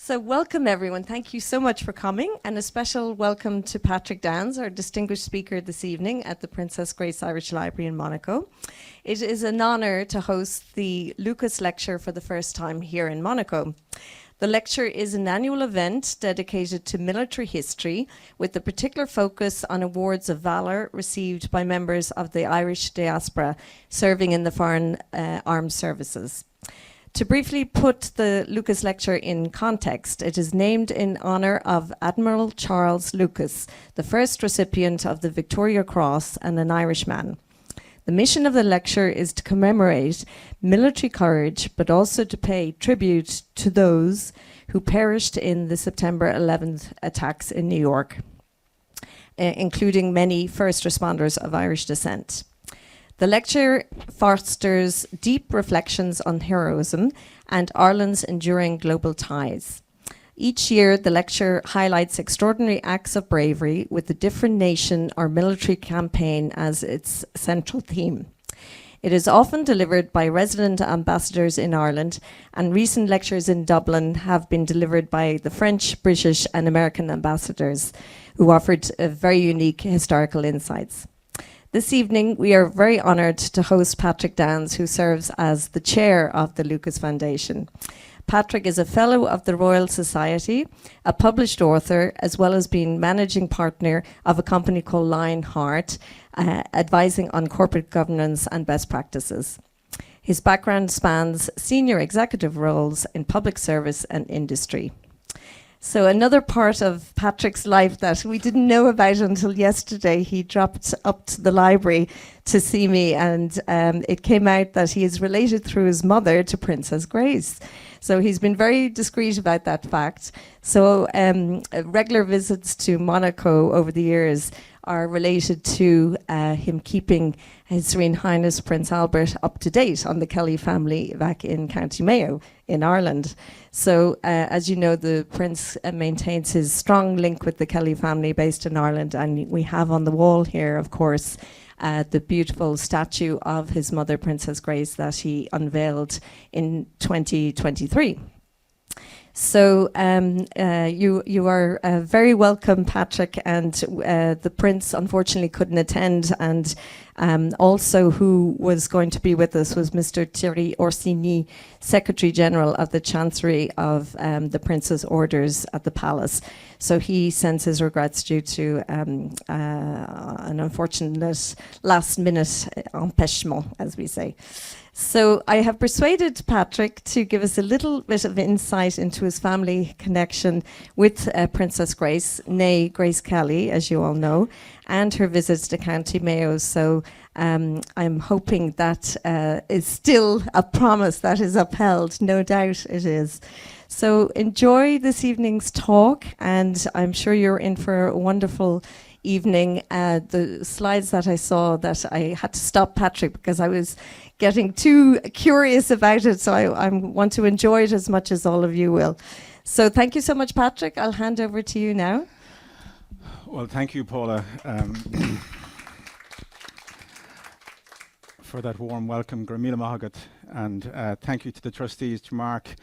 So welcome everyone. Thank you so much for coming, and a special welcome to Patrick Downs, our distinguished speaker this evening at the Princess Grace Irish Library in Monaco. It is an honour to host the Lucas Lecture for the first time here in Monaco. The lecture is an annual event dedicated to military history, with a particular focus on awards of valour received by members of the Irish diaspora serving in the foreign armed services. To briefly put the Lucas Lecture in context, it is named in honour of Admiral Charles Lucas, the first recipient of the Victoria Cross and an Irishman. The mission of the lecture is to commemorate military courage, but also to pay tribute to those who perished in the September 11th attacks in New York, including many first responders of Irish descent. The lecture fosters deep reflections on heroism and Ireland's enduring global ties. Each year, the lecture highlights extraordinary acts of bravery with a different nation or military campaign as its central theme. It is often delivered by resident ambassadors in Ireland, and recent lectures in Dublin have been delivered by the French, British and American ambassadors, who offered very unique historical insights. This evening, we are very honoured to host Patrick Downs, who serves as the chair of the Lucas Foundation. Patrick is a fellow of the Royal Society, a published author, as well as being managing partner of a company called Lionheart, advising on corporate governance and best practices. His background spans senior executive roles in public service and industry. So another part of Patrick's life that we didn't know about until yesterday, he dropped up to the library to see me, and it came out that he is related through his mother to Princess Grace. So he's been very discreet about that fact. So regular visits to Monaco over the years are related to him keeping His Serene Highness Prince Albert up to date on the Kelly family back in County Mayo in Ireland. So as you know, the Prince maintains his strong link with the Kelly family based in Ireland, and we have on the wall here, of course, the beautiful statue of his mother, Princess Grace, that he unveiled in 2023. So you are very welcome, Patrick, and the Prince unfortunately couldn't attend, and also who was going to be with us was Mr. Thierry Orsini, Secretary General of the Chancery of the Prince's Orders at the Palace. So he sends his regrets due to an unfortunate last-minute empêchement, as we say. So I have persuaded Patrick to give us a little bit of insight into his family connection with Princess Grace, née Grace Kelly, as you all know, and her visits to County Mayo. So I'm hoping that is still a promise that is upheld. No doubt it is. So enjoy this evening's talk, and I'm sure you're in for a wonderful evening. The slides that I saw, that I had to stop Patrick because I was getting too curious about it, so I want to enjoy it as much as all of you will. So thank you so much, Patrick. I'll hand over to you now. Well, thank you, Paula, for that warm welcome. Gramila Mahagat, and thank you to the trustees, to Mark,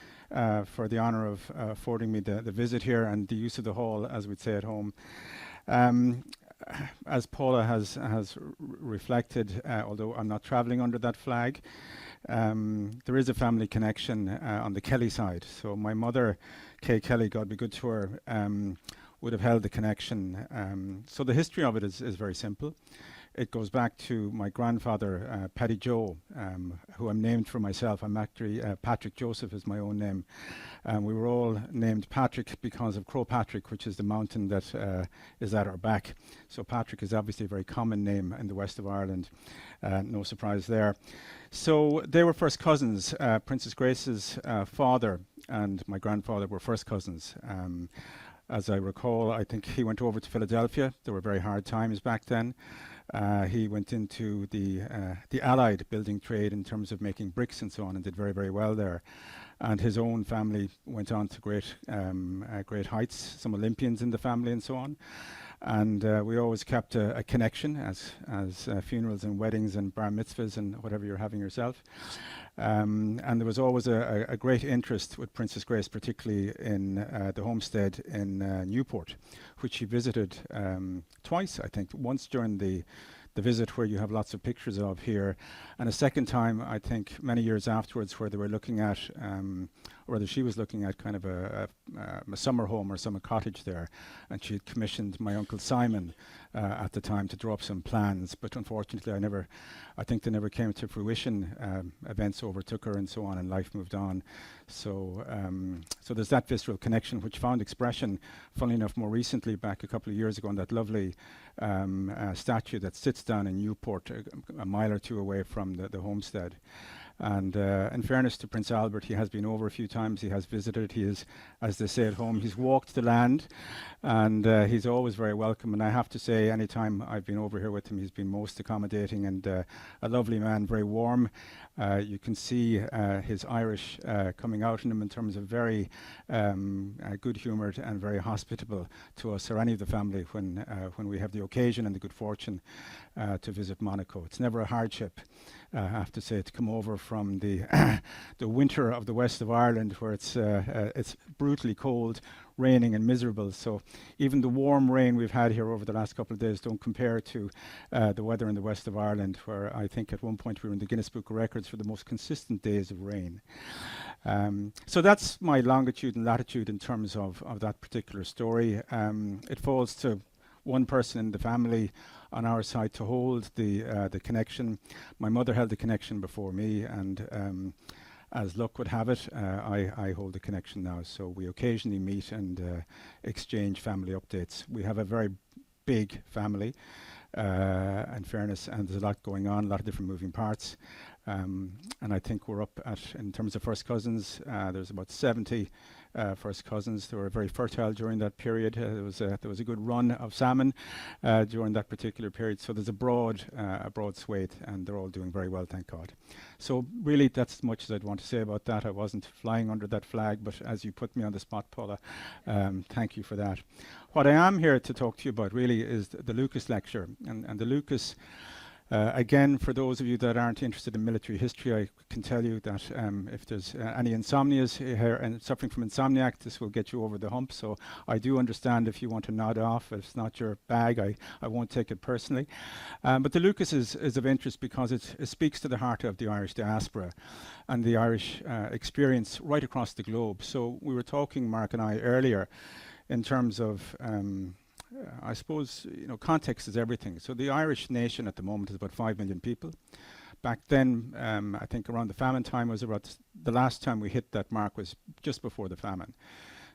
for the honour of affording me the visit here and the use of the hall, as we'd say at home. As Paula has reflected, although I'm not travelling under that flag, there is a family connection on the Kelly side. So my mother, Kay Kelly, God be good to her, would have held the connection. So the history of it is very simple. It goes back to my grandfather, Paddy Joe, who I'm named for myself. I'm actually Patrick Joseph is my own name. We were all named Patrick because of Croagh Patrick, which is the mountain that is at our back. So Patrick is obviously a very common name in the west of Ireland. No surprise there. So they were first cousins. Princess Grace's father and my grandfather were first cousins. As I recall, I think he went over to Philadelphia. There were very hard times back then. He went into the Allied building trade in terms of making bricks and so on, and did very, very well there. and his own family went on to great heights, some Olympians in the family and so on. And we always kept a connection as funerals and weddings and bar mitzvahs and whatever you're having yourself. And there was always a great interest with Princess Grace, particularly in the homestead in Newport, which she visited twice, I think. Once during the visit where you have lots of pictures of here, and a second time, I think, many years afterwards, where they were looking at, or rather she was looking at kind of a summer home or summer cottage there, and she had commissioned my Uncle Simon at the time to draw up some plans, but unfortunately I think they never came to fruition. Events overtook her and so on, and life moved on. So there's that visceral connection, which found expression, funnily enough, more recently, back a couple of years ago, on that lovely statue that sits down in Newport, a mile or two away from the homestead. And in fairness to Prince Albert, he has been over a few times. He has visited. He is, as they say at home, he's walked the land, and he's always very welcome. And I have to say, anytime I've been over here with him, he's been most accommodating and a lovely man, very warm. You can see his Irish coming out in him in terms of very good-humoured and very hospitable to us or any of the family when we have the occasion and the good fortune to visit Monaco. It's never a hardship, I have to say, to come over from the the winter of the west of Ireland, where it's brutally cold, raining and miserable. So even the warm rain we've had here over the last couple of days don't compare to the weather in the west of Ireland, where I think at one point we were in the Guinness Book of Records for the most consistent days of rain. So that's my longitude and latitude in terms of that particular story. It falls to one person in the family on our side to hold the connection. My mother held the connection before me, and as luck would have it, I hold the connection now. So we occasionally meet and exchange family updates. We have a very big family, in fairness, and there's a lot going on, a lot of different moving parts. And I think we're up at, in terms of first cousins, there's about 70 first cousins. They were very fertile during that period. There was a good run of salmon during that particular period. So there's a broad swathe, and they're all doing very well, thank God. So really, that's as much as I'd want to say about that. I wasn't flying under that flag, but as you put me on the spot, Paula, thank you for that. What I am here to talk to you about really is the Lucas lecture, and the Lucas. Again, for those of you that aren't interested in military history, I can tell you that if there's any insomnias here and suffering from insomniac, this will get you over the hump. So I do understand if you want to nod off. If it's not your bag, I won't take it personally. But the Lucas is of interest because it speaks to the heart of the Irish diaspora and the Irish experience right across the globe. So we were talking, Mark and I, earlier in terms of I suppose, context is everything. So the Irish nation at the moment is about 5 million people. Back then, I think around the famine time was about the last time we hit that mark was just before the famine.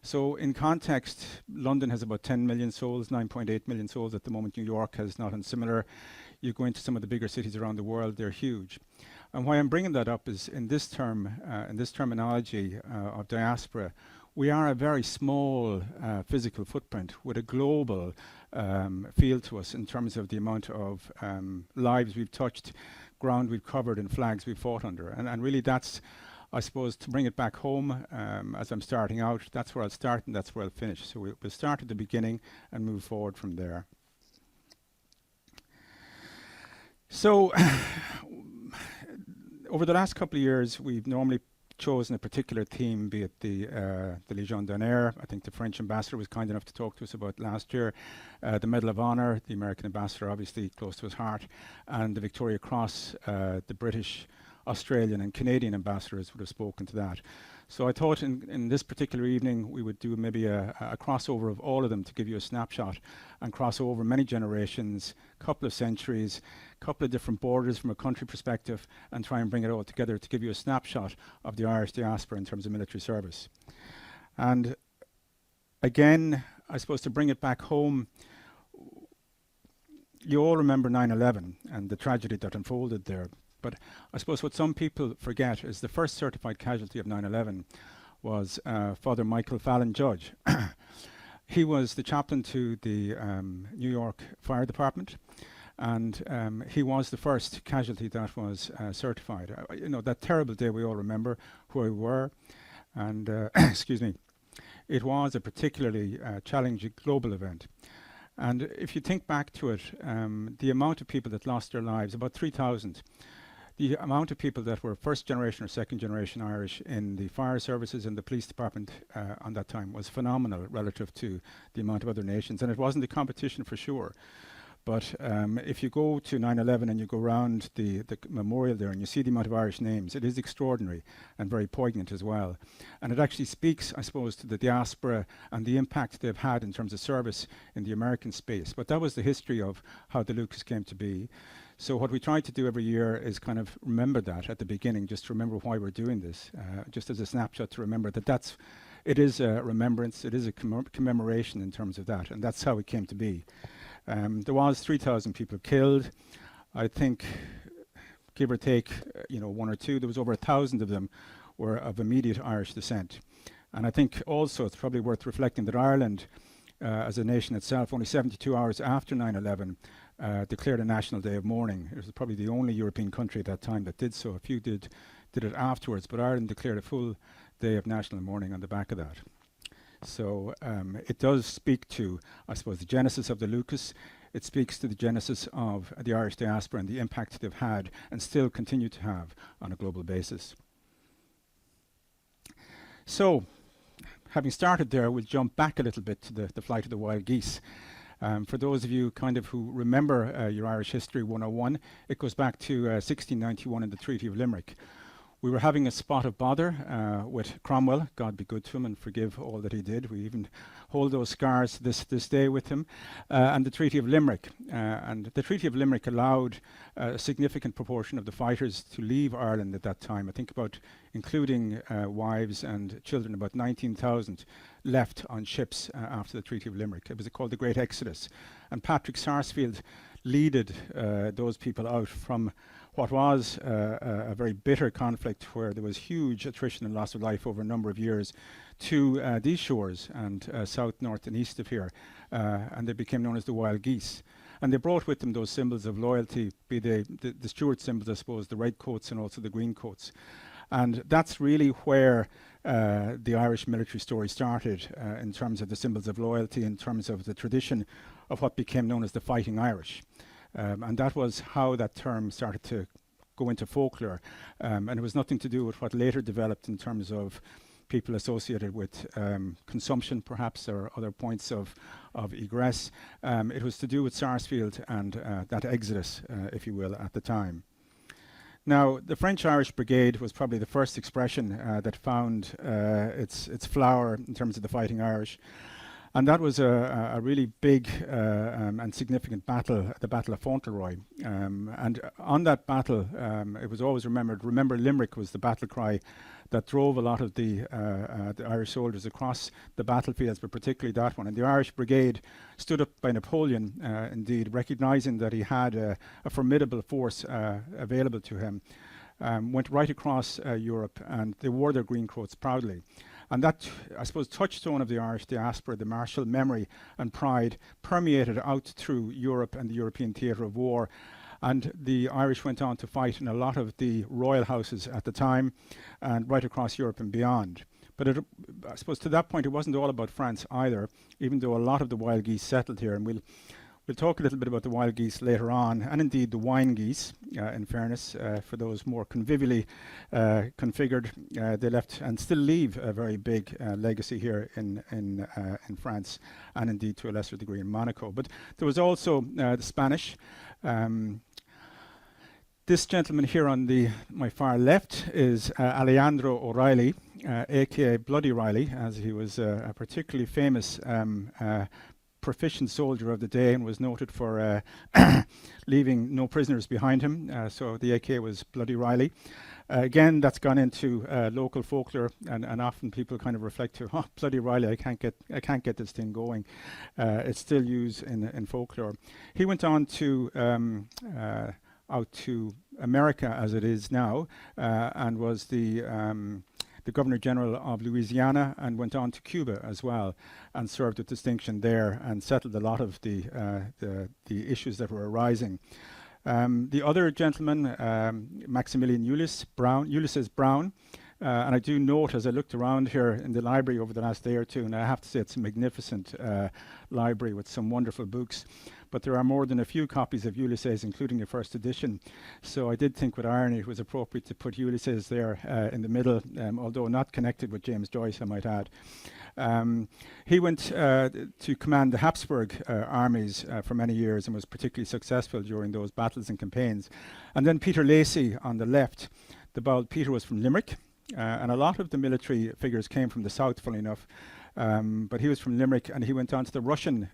So in context, London has about 10 million souls, 9.8 million souls at the moment. New York has not unsimilar. You go into some of the bigger cities around the world, they're huge. And why I'm bringing that up is in this terminology of diaspora, we are a very small physical footprint with a global feel to us in terms of the amount of lives we've touched, ground we've covered, and flags we've fought under. And really that's, I suppose, to bring it back home as I'm starting out, that's where I'll start and that's where I'll finish. So we'll start at the beginning and move forward from there. So over the last couple of years, we've normally chosen a particular theme, be it the Légion d'honneur. I think the French ambassador was kind enough to talk to us about last year. The Medal of Honor, the American ambassador, obviously close to his heart, and the Victoria Cross, the British, Australian and Canadian ambassadors would have spoken to that. So I thought in this particular evening we would do maybe a crossover of all of them to give you a snapshot and cross over many generations, couple of centuries, couple of different borders from a country perspective, and try and bring it all together to give you a snapshot of the Irish diaspora in terms of military service. And again, I suppose to bring it back home, you all remember 9/11 and the tragedy that unfolded there. But I suppose what some people forget is the first certified casualty of 9/11 was Father Michael Fallon Judge. He was the chaplain to the New York Fire Department, and he was the first casualty that was certified. That terrible day we all remember where we were. And excuse me, it was a particularly challenging global event. And if you think back to it, the amount of people that lost their lives, about 3,000. The amount of people that were first generation or second generation Irish in the fire services and the police department on that time was phenomenal relative to the amount of other nations. And it wasn't a competition for sure. But if you go to 9/11 and you go around the memorial there and you see the amount of Irish names, it is extraordinary and very poignant as well. And it actually speaks, I suppose, to the diaspora and the impact they've had in terms of service in the American space. But that was the history of how the Lucas came to be. So what we try to do every year is kind of remember that at the beginning, just to remember why we're doing this, just as a snapshot to remember that it is a remembrance, it is a commemoration in terms of that, and that's how it came to be. There was 3,000 people killed. I think, give or take, 1 or 2, there was over 1,000 of them were of immediate Irish descent. And I think also it's probably worth reflecting that Ireland, as a nation itself, only 72 hours after 9/11, declared a national day of mourning. It was probably the only European country at that time that did so. A few did it afterwards, but Ireland declared a full day of national mourning on the back of that. So it does speak to, I suppose, the genesis of the Lucas. It speaks to the genesis of the Irish diaspora and the impact they've had and still continue to have on a global basis. So, having started there, we'll jump back a little bit to the flight of the Wild Geese. For those of you kind of who remember your Irish History 101, it goes back to 1691 and the Treaty of Limerick. We were having a spot of bother with Cromwell, God be good to him and forgive all that he did. We even hold those scars this day with him. And the Treaty of Limerick. And the Treaty of Limerick allowed a significant proportion of the fighters to leave Ireland at that time. I think including wives and children, about 19,000 left on ships after the Treaty of Limerick. It was called the Great Exodus. And Patrick Sarsfield leaded those people out from what was a very bitter conflict where there was huge attrition and loss of life over a number of years to these shores and south, north and east of here. And they became known as the Wild Geese. And they brought with them those symbols of loyalty, be they the Stuart symbols, I suppose, the red coats and also the green coats. And that's really where the Irish military story started in terms of the symbols of loyalty, in terms of the tradition of what became known as the Fighting Irish. And that was how that term started to go into folklore. And it was nothing to do with what later developed in terms of people associated with consumption, perhaps, or other points of egress. It was to do with Sarsfield and that exodus, if you will, at the time. Now, the French-Irish Brigade was probably the first expression that found its flower in terms of the Fighting Irish. And that was a really big and significant battle, the Battle of Fauntleroy. And on that battle, it was always remembered, remember Limerick was the battle cry that drove a lot of the Irish soldiers across the battlefields, but particularly that one. And the Irish Brigade stood up by Napoleon, indeed, recognising that he had a formidable force available to him, went right across Europe, and they wore their green coats proudly. And that, I suppose, touchstone of the Irish diaspora, the martial memory and pride, permeated out through Europe and the European theatre of war. And the Irish went on to fight in a lot of the royal houses at the time and right across Europe and beyond. But I suppose to that point, it wasn't all about France either, even though a lot of the Wild Geese settled here. And we'll talk a little bit about the Wild Geese later on, and indeed the Wine Geese, in fairness, for those more convivially configured. They left and still leave a very big legacy here in France, and indeed to a lesser degree in Monaco. But there was also the Spanish. This gentleman here on my far left is Alejandro O'Reilly, aka Bloody Riley, as he was a particularly famous proficient soldier of the day and was noted for leaving no prisoners behind him. So the AK was Bloody Riley. Again, that's gone into local folklore, and often people kind of reflect to, oh, Bloody Riley, I can't get this thing going. It's still used in folklore. He went on to out to America, as it is now, and was the Governor General of Louisiana, and went on to Cuba as well, and served with distinction there, and settled a lot of the issues that were arising. The other gentleman, Maximilian Ulysses Brown, And I do note, as I looked around here in the library over the last day or two, and I have to say it's a magnificent library with some wonderful books, but there are more than a few copies of Ulysses, including the first edition. So I did think with irony it was appropriate to put Ulysses there in the middle, although not connected with James Joyce, I might add. He went to command the Habsburg armies for many years and was particularly successful during those battles and campaigns. And then Peter Lacy on the left. Peter was from Limerick, and a lot of the military figures came from the south, funnily enough. But he was from Limerick, and he went on to the Russian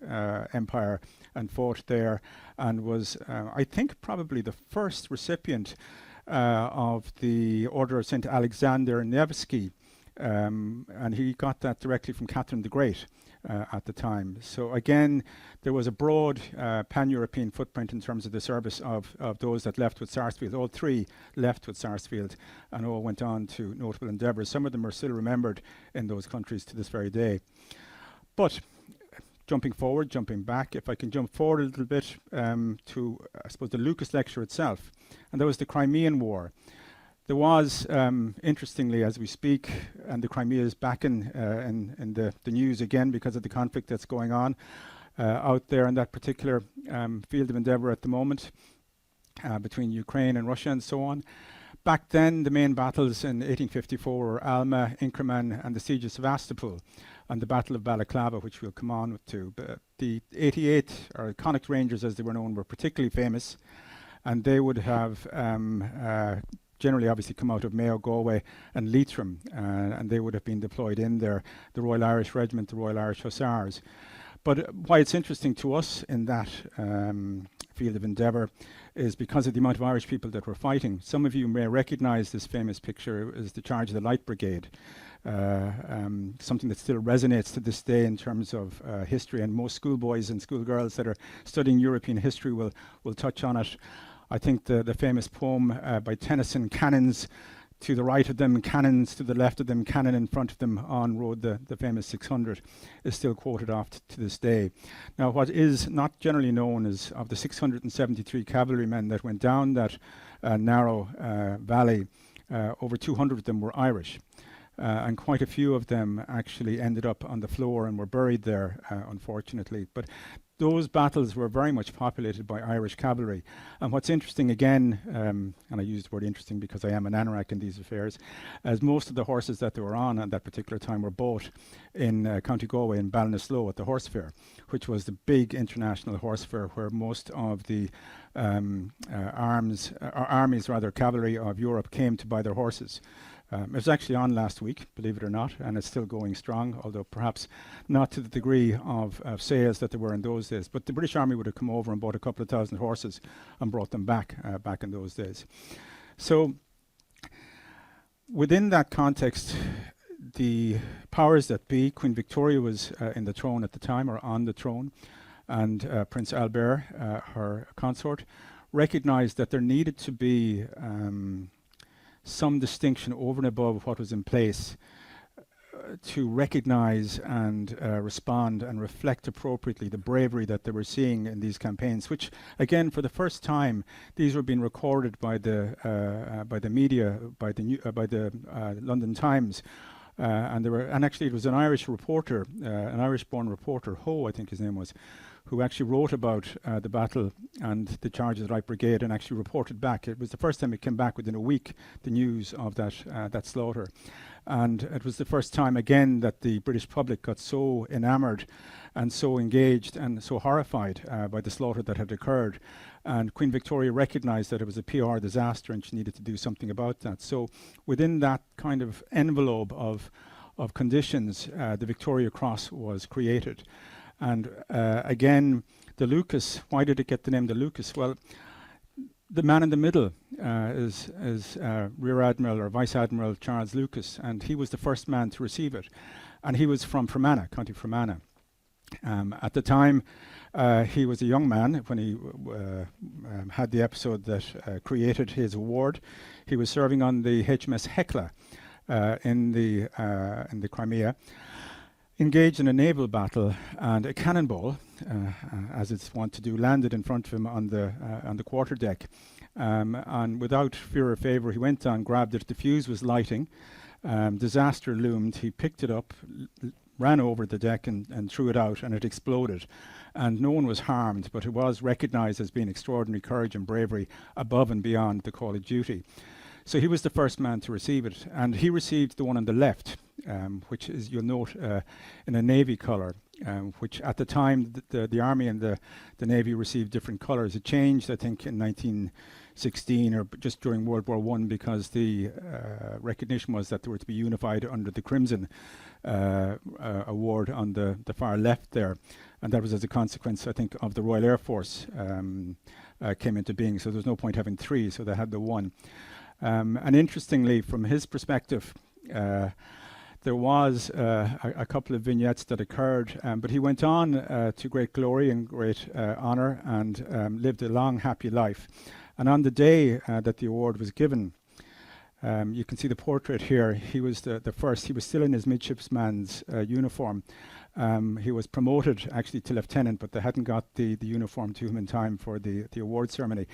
Empire and fought there, and was, I think, probably the first recipient of the Order of St. Alexander Nevsky. And he got that directly from Catherine the Great at the time. So again, there was a broad pan-European footprint in terms of the service of those that left with Sarsfield. All three left with Sarsfield and all went on to notable endeavours. Some of them are still remembered in those countries to this very day. But jumping back, if I can jump forward a little bit to, I suppose, the Lucas lecture itself. And that was the Crimean War. There was, interestingly, as we speak, and the Crimea is back in the news again because of the conflict that's going on out there in that particular field of endeavour at the moment between Ukraine and Russia and so on. Back then, the main battles in 1854 were Alma, Inkerman, and the siege of Sevastopol, and the Battle of Balaclava, which we'll come on to. But the 88, or Connacht Rangers as they were known, were particularly famous, and they would have generally obviously come out of Mayo, Galway and Leitrim, and they would have been deployed in there, the Royal Irish Regiment, the Royal Irish Hussars. But why it's interesting to us in that field of endeavour is because of the amount of Irish people that were fighting. Some of you may recognise this famous picture as the Charge of the Light Brigade, something that still resonates to this day in terms of history, and most schoolboys and schoolgirls that are studying European history will touch on it. I think the famous poem by Tennyson, "Cannons to the right of them, cannons to the left of them, cannon in front of them, on rode the famous 600, is still quoted oft to this day. Now, what is not generally known is of the 673 cavalrymen that went down that narrow valley, over 200 of them were Irish. And quite a few of them actually ended up on the floor and were buried there, unfortunately. But those battles were very much populated by Irish cavalry. And what's interesting again, and I use the word interesting because I am an anorak in these affairs, as most of the horses that they were on at that particular time were bought in County Galway in Ballinasloe at the horse fair, which was the big international horse fair where most of the cavalry of Europe came to buy their horses. It was actually on last week, believe it or not, and it's still going strong, although perhaps not to the degree of sales that there were in those days. But the British Army would have come over and bought a couple of thousand horses and brought them back in those days. So within that context, the powers that be, Queen Victoria was in the throne at the time, or on the throne, and Prince Albert, her consort, recognized that there needed to be some distinction over and above what was in place to recognize and respond and reflect appropriately the bravery that they were seeing in these campaigns, which again, for the first time, these were being recorded by the media, by the London Times. And actually it was an Irish reporter, an Irish-born reporter, Ho, I think his name was, who actually wrote about the battle and the Charge of the Light Brigade and actually reported back. It was the first time it came back within a week, the news of that slaughter. And it was the first time again that the British public got so enamoured and so engaged and so horrified by the slaughter that had occurred. And Queen Victoria recognised that it was a PR disaster and she needed to do something about that. So within that kind of envelope of conditions, the Victoria Cross was created. And again, the Lucas, why did it get the name the Lucas? Well, the man in the middle is Rear Admiral or Vice Admiral Charles Lucas, and he was the first man to receive it. And he was from Fermanagh, County Fermanagh. At the time, he was a young man when he had the episode that created his award. He was serving on the HMS Hecla in the Crimea, engaged in a naval battle, and a cannonball, as it's wont to do, landed in front of him on the quarterdeck. And without fear or favour, he went on, grabbed it. The fuse was lighting. Disaster loomed. He picked it up, ran over the deck and threw it out, and it exploded. And no one was harmed, but it was recognised as being extraordinary courage and bravery above and beyond the call of duty. So he was the first man to receive it, and he received the one on the left, which is, you'll note, in a navy colour, which at the time the Army and the Navy received different colours. It changed, I think, in 1916 or just during World War I, because the recognition was that they were to be unified under the Crimson award on the far left there. And that was as a consequence, I think, of the Royal Air Force came into being. So there was no point having three, so they had the one. And interestingly, from his perspective, there was a couple of vignettes that occurred, but he went on to great glory and great honour and lived a long, happy life. And on the day that the award was given, you can see the portrait here. He was the first. He was still in his midshipman's uniform. He was promoted actually to lieutenant, but they hadn't got the uniform to him in time for the award ceremony.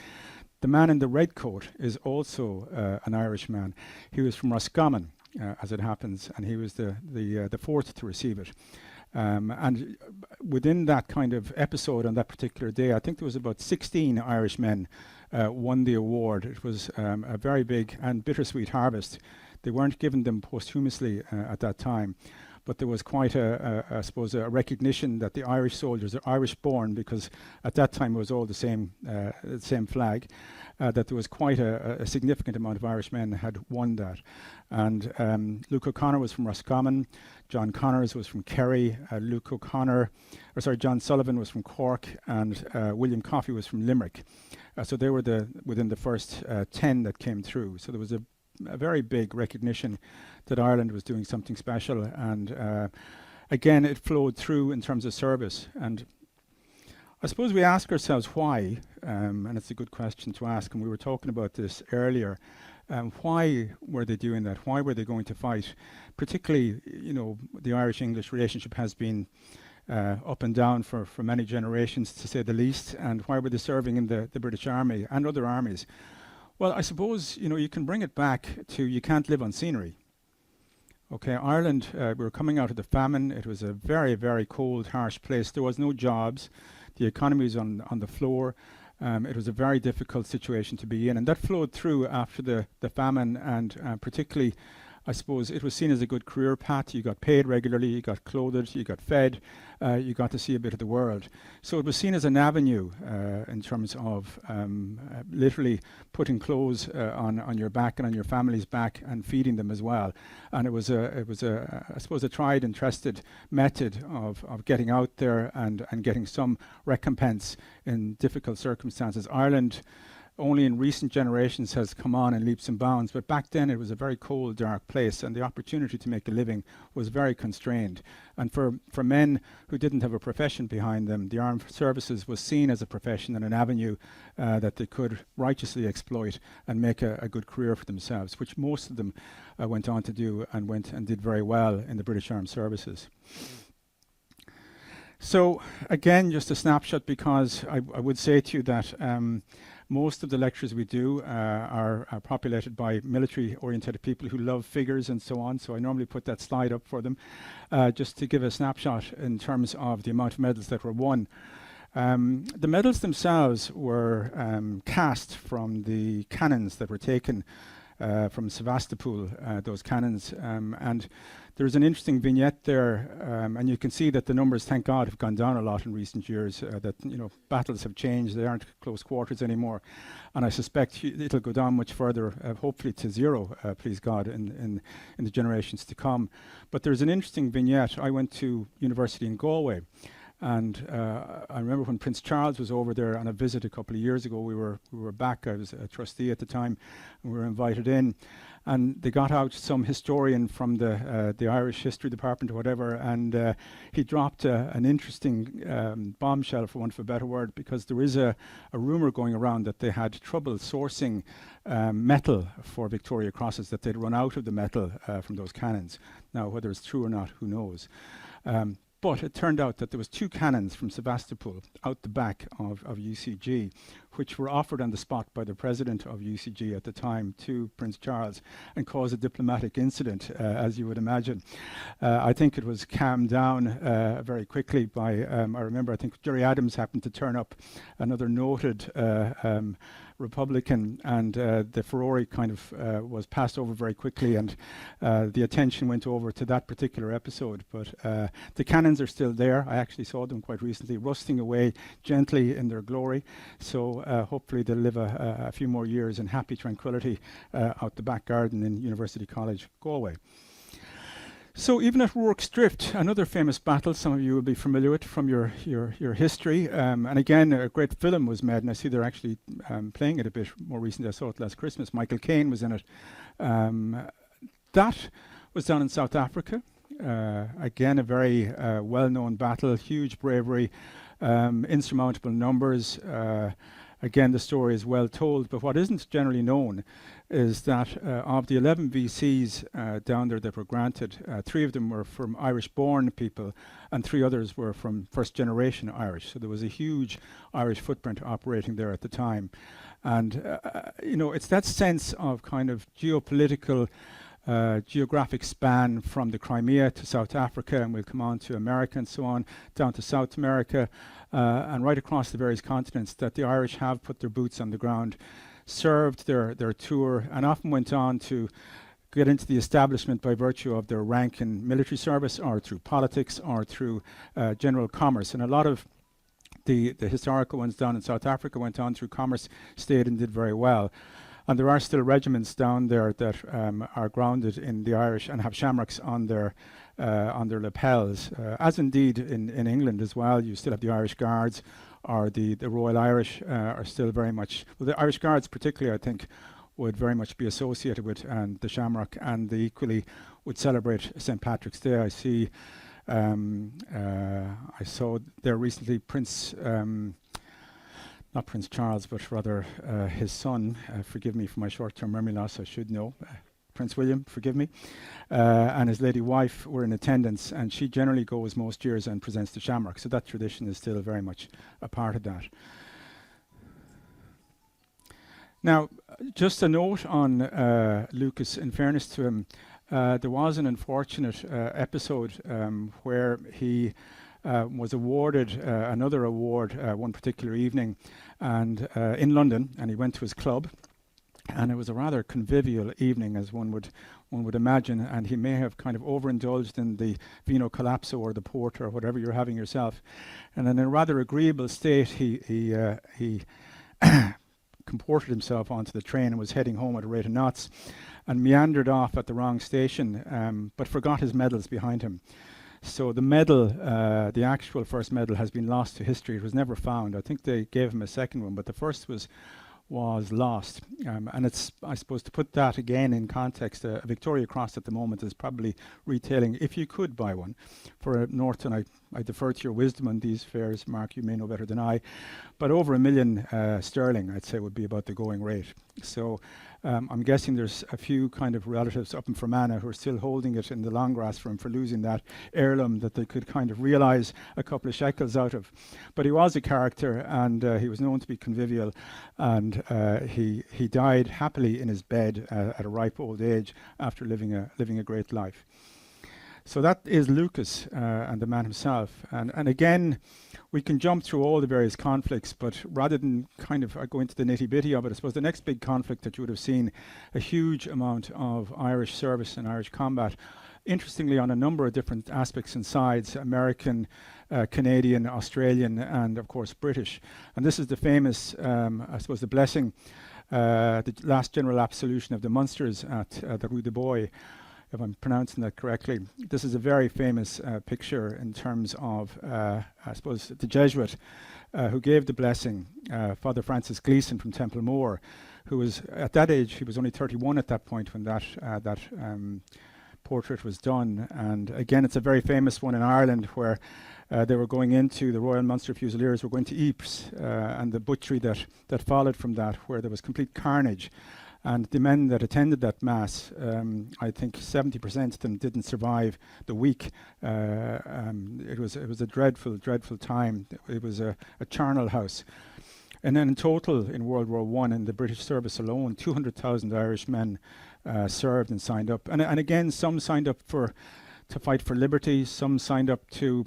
The man in the red coat is also an Irishman. He was from Roscommon, as it happens, and he was the fourth to receive it. And within that kind of episode on that particular day, I think there was about 16 Irishmen won the award. It was a very big and bittersweet harvest. They weren't given them posthumously at that time, but there was quite I suppose, a recognition that the Irish soldiers are Irish-born, because at that time it was all the same flag, that there was quite a significant amount of Irishmen had won that. And Luke O'Connor was from Roscommon, John Connors was from Kerry, John Sullivan was from Cork, and William Coffey was from Limerick. So they were within the first 10 that came through. So there was a very big recognition that Ireland was doing something special, and again it flowed through in terms of service. And I suppose we ask ourselves why, and it's a good question to ask, and we were talking about this earlier. Why were they doing that? Why were they going to fight? Particularly, the Irish-English relationship has been up and down for many generations, to say the least. And why were they serving in the British Army and other armies? Well, I suppose, you can bring it back to you can't live on scenery. Okay, Ireland, we were coming out of the famine. It was a very, very cold, harsh place. There was no jobs. The economy was on the floor. It was a very difficult situation to be in, and that flowed through after the famine, and particularly, I suppose, it was seen as a good career path. You got paid regularly, you got clothed, you got fed, you got to see a bit of the world. So it was seen as an avenue in terms of literally putting clothes on your back and on your family's back and feeding them as well. And it was I suppose, a tried and trusted method of getting out there and getting some recompense in difficult circumstances. Ireland only in recent generations has come on in leaps and bounds, but back then it was a very cold, dark place, and the opportunity to make a living was very constrained. And for men who didn't have a profession behind them, the armed services was seen as a profession and an avenue that they could righteously exploit and make a good career for themselves, which most of them went on to do, and went and did very well in the British Armed Services. So again, just a snapshot, because I would say to you that most of the lectures we do are populated by military-oriented people who love figures and so on. So I normally put that slide up for them, just to give a snapshot in terms of the amount of medals that were won. The medals themselves were cast from the cannons that were taken from Sevastopol, those cannons. And there's an interesting vignette there, and you can see that the numbers, thank God, have gone down a lot in recent years, that battles have changed. They aren't close quarters anymore. And I suspect it'll go down much further, hopefully to zero, please God, in the generations to come. But there's an interesting vignette. I went to university in Galway, and I remember when Prince Charles was over there on a visit a couple of years ago. We were back. I was a trustee at the time, and we were invited in. And they got out some historian from the Irish History Department or whatever, and he dropped an interesting bombshell, for want of a better word, because there is a rumour going around that they had trouble sourcing metal for Victoria Crosses, that they'd run out of the metal from those cannons. Now, whether it's true or not, who knows? But it turned out that there was 2 cannons from Sevastopol out the back of UCG, which were offered on the spot by the president of UCG at the time to Prince Charles, and caused a diplomatic incident, as you would imagine. I think it was calmed down very quickly by, I remember, I think Gerry Adams happened to turn up, another noted Republican, and the furore kind of was passed over very quickly, and the attention went over to that particular episode. But the cannons are still there. I actually saw them quite recently, rusting away gently in their glory. So hopefully they'll live a few more years in happy tranquility out the back garden in University College, Galway. So even at Rourke's Drift, another famous battle some of you will be familiar with from your history. And again, a great film was made, and I see they're actually playing it a bit more recently. I saw it last Christmas. Michael Caine was in it. That was done in South Africa. Again, a very well-known battle, huge bravery, insurmountable numbers. Again, the story is well told, but what isn't generally known is that of the 11 VCs down there that were granted, 3 of them were from Irish-born people, and 3 others were from first-generation Irish. So there was a huge Irish footprint operating there at the time. And, you know, it's that sense of kind of geopolitical geographic span from the Crimea to South Africa, and we'll come on to America and so on, down to South America, and right across the various continents, that the Irish have put their boots on the ground, served their tour, and often went on to get into the establishment by virtue of their rank in military service, or through politics, or through general commerce. And a lot of the historical ones down in South Africa went on through commerce, stayed and did very well. And there are still regiments down there that are grounded in the Irish and have shamrocks on their lapels, as indeed in England as well. You still have the Irish Guards, or the Royal Irish are still very much, well, the Irish Guards particularly, I think, would very much be associated with the shamrock, and they equally would celebrate St. Patrick's Day. I see, I saw there recently not Prince Charles, but rather his son, forgive me for my short-term memory loss, I should know, Prince William, forgive me, and his lady wife were in attendance, and she generally goes most years and presents the shamrock, so that tradition is still very much a part of that. Now, just a note on Lucas, in fairness to him, there was an unfortunate episode where he was awarded another award one particular evening, and in London, and he went to his club, and it was a rather convivial evening, as one would imagine, and he may have kind of overindulged in the vino collapso or the port or whatever you're having yourself, and in a rather agreeable state he comported himself onto the train and was heading home at a rate of knots, and meandered off at the wrong station, but forgot his medals behind him. So the medal, the actual first medal, has been lost to history. It was never found. I think they gave him a second one, but the first was lost. And it's, I suppose, to put that again in context, a Victoria Cross at the moment is probably retailing, if you could buy one, for Norton. I defer to your wisdom on these fares, Mark, you may know better than I, but over £1 million sterling, I'd say, would be about the going rate. So I'm guessing there's a few kind of relatives up in Fermanagh who are still holding it in the long grass for him for losing that heirloom that they could kind of realise a couple of shekels out of. But he was a character, and he was known to be convivial, and he died happily in his bed at a ripe old age after living a great life. So that is Lucas and the man himself. And again, we can jump through all the various conflicts, but rather than kind of go into the nitty-bitty of it, I suppose the next big conflict that you would have seen a huge amount of Irish service and Irish combat, interestingly on a number of different aspects and sides, American, Canadian, Australian, and of course British. And this is the famous, I suppose, the blessing, the last general absolution of the Munsters at the Rue de Bois, if I'm pronouncing that correctly. This is a very famous picture in terms of, I suppose, the Jesuit who gave the blessing, Father Francis Gleeson from Templemore, who was, at that age, he was only 31 at that point when that portrait was done. And again, it's a very famous one in Ireland where they were going into, the Royal Munster Fusiliers were going to Ypres, and the butchery that followed from that, where there was complete carnage. And the men that attended that mass, I think 70% of them didn't survive the week. It was a dreadful, dreadful time. It was a charnel house. And then in total, in World War I, in the British service alone, 200,000 Irish men served and signed up. And again, some signed up to fight for liberty. Some signed up to,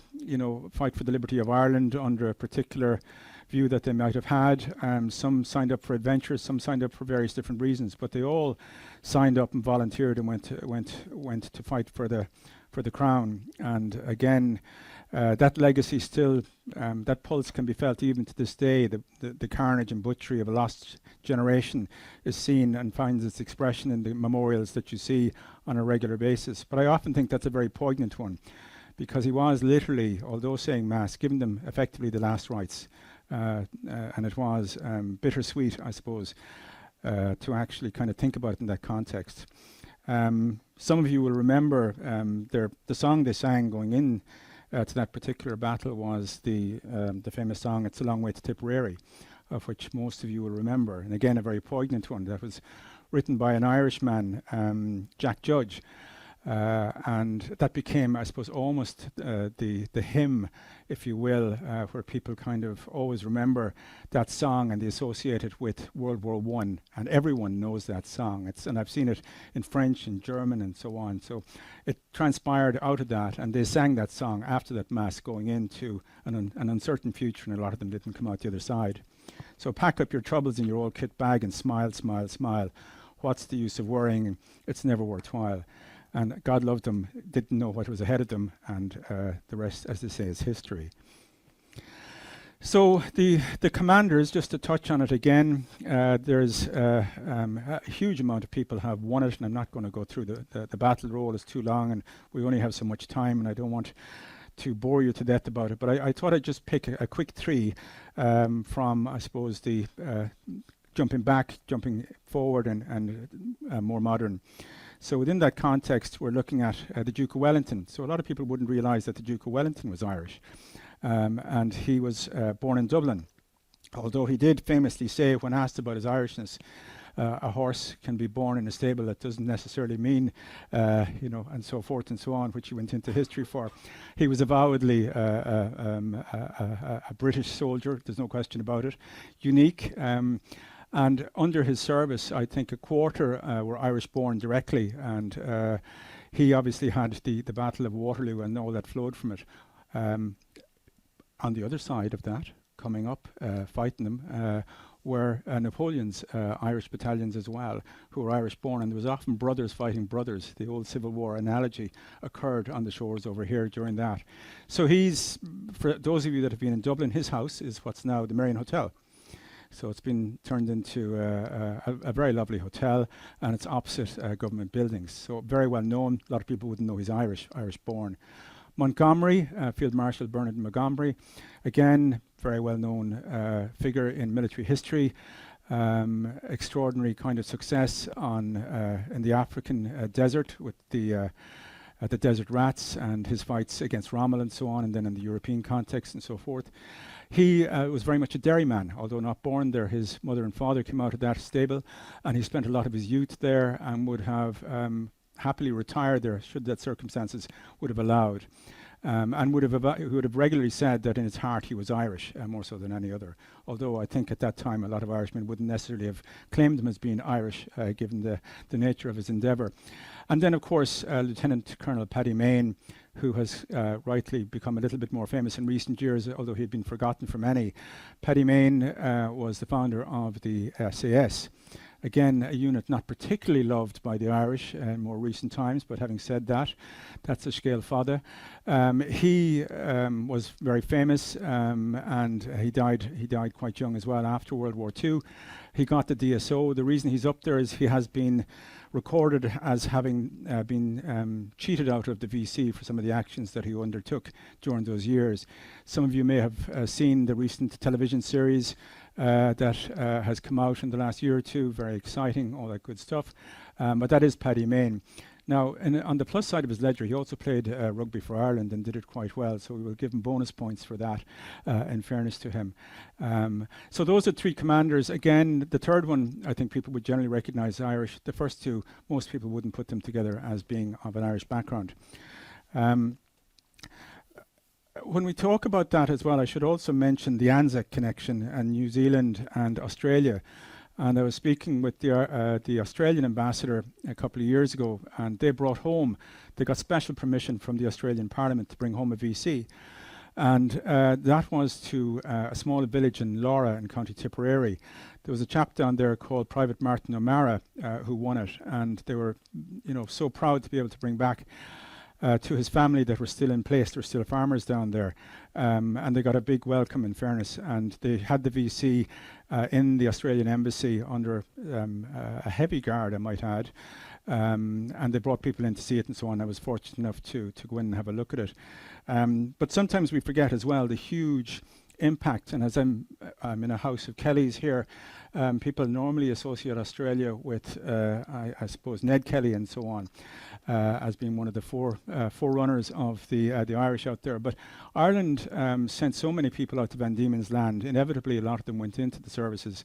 fight for the liberty of Ireland under a particular view that they might have had. Some signed up for adventures. Some signed up for various different reasons. But they all signed up and volunteered and went to fight for the crown. And again, that legacy still, that pulse can be felt even to this day. The carnage and butchery of a lost generation is seen and finds its expression in the memorials that you see on a regular basis. But I often think that's a very poignant one, because he was literally, although saying mass, giving them effectively the last rites. And it was bittersweet, I suppose, to actually kind of think about it in that context. Some of you will remember the song they sang going in to that particular battle was the famous song "It's a Long Way to Tipperary," of which most of you will remember. And again, a very poignant one that was written by an Irishman, Jack Judge. And that became, I suppose, almost the hymn, if you will, where people kind of always remember that song and they associate it with World War I, and everyone knows that song. And I've seen it in French and German and so on. So it transpired out of that, and they sang that song after that mass, going into an uncertain future, and a lot of them didn't come out the other side. So pack up your troubles in your old kit bag and smile, smile, smile. What's the use of worrying? It's never worthwhile. And God loved them, didn't know what was ahead of them, and the rest, as they say, is history. So the commanders, just to touch on it again, there's a huge amount of people have won it, and I'm not going to go through the battle roll. It's too long, and we only have so much time, and I don't want to bore you to death about it. But I thought I'd just pick a quick three from, I suppose, the jumping back, jumping forward, and more modern. So within that context, we're looking at the Duke of Wellington. So a lot of people wouldn't realise that the Duke of Wellington was Irish. And he was born in Dublin. Although he did famously say, when asked about his Irishness, a horse can be born in a stable. That doesn't necessarily mean, and so forth and so on, which he went into history for. He was avowedly a British soldier. There's no question about it. Unique. And under his service, I think a quarter were Irish-born directly, and he obviously had the Battle of Waterloo and all that flowed from it. On the other side of that, coming up, fighting them, were Napoleon's Irish battalions as well, who were Irish-born, and there was often brothers fighting brothers. The old Civil War analogy occurred on the shores over here during that. So he's, for those of you that have been in Dublin, his house is what's now the Marion Hotel. So it's been turned into a very lovely hotel, and it's opposite government buildings. So very well known. A lot of people wouldn't know he's Irish-born. Montgomery, Field Marshal Bernard Montgomery, again, very well known figure in military history. Extraordinary kind of success in the African desert with the desert rats and his fights against Rommel and so on, and then in the European context and so forth. He was very much a dairyman, although not born there. His mother and father came out of that stable, and he spent a lot of his youth there and would have happily retired there should that circumstances would have allowed. And would have regularly said that in his heart he was Irish, more so than any other. Although I think at that time a lot of Irishmen wouldn't necessarily have claimed him as being Irish, given the nature of his endeavour. And then, of course, Lieutenant Colonel Paddy Mayne, who has rightly become a little bit more famous in recent years, although he'd been forgotten for many. Paddy Mayne was the founder of the SAS. Again, a unit not particularly loved by the Irish in more recent times, but having said that, that's a scale fada. He was very famous, and he died quite young as well after World War II. He got the DSO. The reason he's up there is he has been recorded as having been cheated out of the VC for some of the actions that he undertook during those years. Some of you may have seen the recent television series that has come out in the last year or two. Very exciting, all that good stuff. But that is Paddy Mayne. Now, on the plus side of his ledger, he also played rugby for Ireland and did it quite well, so we will give him bonus points for that, in fairness to him. So those are three commanders. Again, the third one, I think people would generally recognise Irish. The first two, most people wouldn't put them together as being of an Irish background. When we talk about that as well, I should also mention the Anzac connection and New Zealand and Australia. And I was speaking with the Australian ambassador a couple of years ago, and they got special permission from the Australian Parliament to bring home a VC. And that was to a small village in Laura in County Tipperary. There was a chap down there called Private Martin O'Mara who won it, and they were, so proud to be able to bring back to his family that were still in place. There were still farmers down there, and they got a big welcome, in fairness. And they had the VC in the Australian embassy under a heavy guard, I might add. And they brought people in to see it and so on. I was fortunate enough to go in and have a look at it. But sometimes we forget as well the huge impact. And as I'm in a house of Kellys here, people normally associate Australia with, I suppose, Ned Kelly and so on, as being one of the forerunners of the Irish out there. But Ireland sent so many people out to Van Diemen's Land. Inevitably, a lot of them went into the services,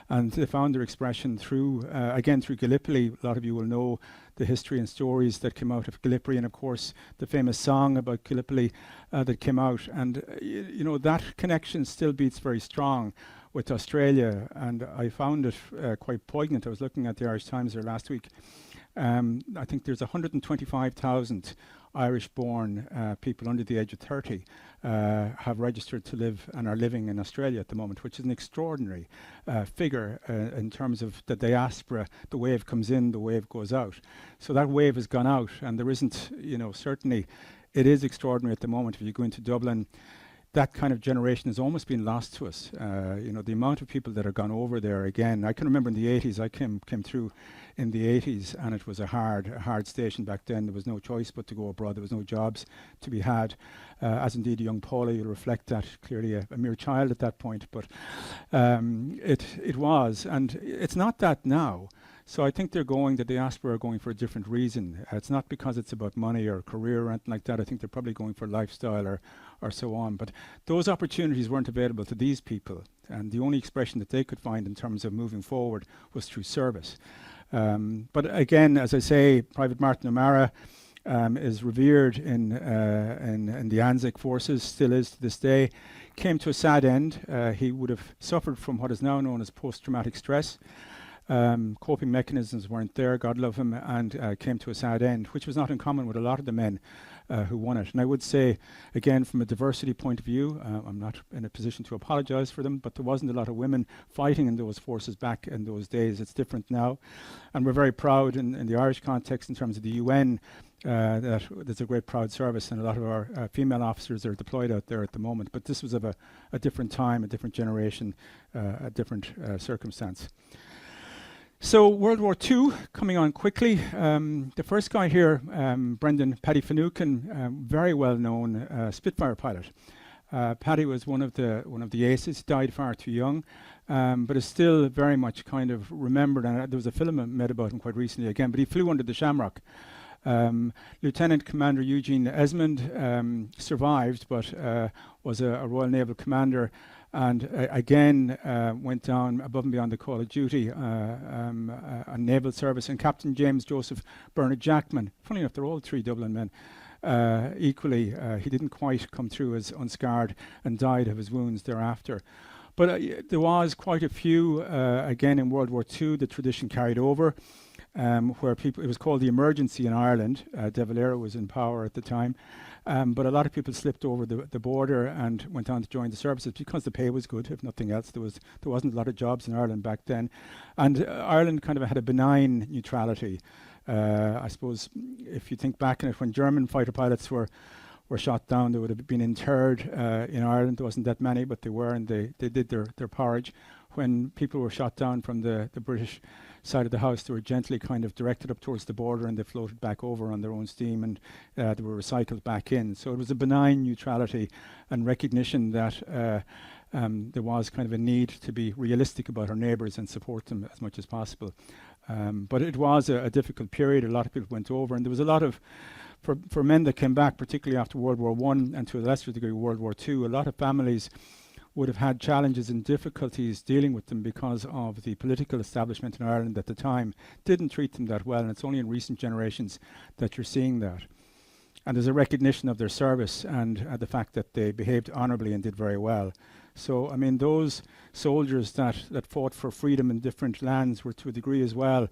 and they found their expression through Gallipoli. A lot of you will know the history and stories that came out of Gallipoli, and of course the famous song about Gallipoli that came out. And that connection still beats very strong with Australia, and I found it quite poignant. I was looking at the Irish Times there last week. I think there's 125,000 Irish-born people under the age of 30 have registered to live and are living in Australia at the moment, which is an extraordinary figure in terms of the diaspora. The wave comes in, the wave goes out. So that wave has gone out, and there isn't, certainly it is extraordinary at the moment. If you go into Dublin, that kind of generation has almost been lost to us. The amount of people that have gone over there again. I can remember in the 80s, I came through in the 80s, and it was a hard station back then. There was no choice but to go abroad. There was no jobs to be had. As indeed young Paula, you'll reflect that, clearly a mere child at that point. But it was, and it's not that now. So I think the diaspora are going for a different reason. It's not because it's about money or career or anything like that. I think they're probably going for lifestyle or so on. But those opportunities weren't available to these people. And the only expression that they could find in terms of moving forward was through service. But again, as I say, Private Martin O'Mara is revered in the Anzac forces, still is to this day. Came to a sad end. He would have suffered from what is now known as post-traumatic stress. Coping mechanisms weren't there, God love him, and came to a sad end, which was not uncommon with a lot of the men who won it. And I would say, again, from a diversity point of view, I'm not in a position to apologise for them, but there wasn't a lot of women fighting in those forces back in those days. It's different now. And we're very proud in the Irish context in terms of the UN that there's a great proud service, and a lot of our female officers are deployed out there at the moment. But this was of a different time, a different generation, a different circumstance. So World War II coming on quickly. The first guy here, Brendan Paddy Finucane, very well known Spitfire pilot. Paddy was one of the aces. Died far too young, but is still very much kind of remembered. And there was a film made about him quite recently again. But he flew under the Shamrock. Lieutenant Commander Eugene Esmond survived, but was a Royal Naval Commander. And again went down above and beyond the call of duty on naval service. And Captain James Joseph Bernard Jackman, funny enough, they're all three Dublin men. Equally, he didn't quite come through as unscarred and died of his wounds thereafter. But there was quite a few, again in World War II, the tradition carried over, where it was called the emergency in Ireland. De Valera was in power at the time. But a lot of people slipped over the border and went on to join the services because the pay was good, if nothing else. There wasn't a lot of jobs in Ireland back then. And Ireland kind of had a benign neutrality. I suppose if you think back on it, when German fighter pilots were shot down, they would have been interred in Ireland. There wasn't that many, but they were, and they did their porridge. When people were shot down from the British side of the house, they were gently kind of directed up towards the border, and they floated back over on their own steam, and they were recycled back in. So it was a benign neutrality and recognition that there was kind of a need to be realistic about our neighbours and support them as much as possible. But it was a difficult period. A lot of people went over, and there was a lot of, for men that came back, particularly after World War I and to a lesser degree World War II, a lot of families would have had challenges and difficulties dealing with them because of the political establishment in Ireland at the time didn't treat them that well, and it's only in recent generations that you're seeing that. And there's a recognition of their service and the fact that they behaved honourably and did very well. So, I mean, those soldiers that fought for freedom in different lands were to a degree as well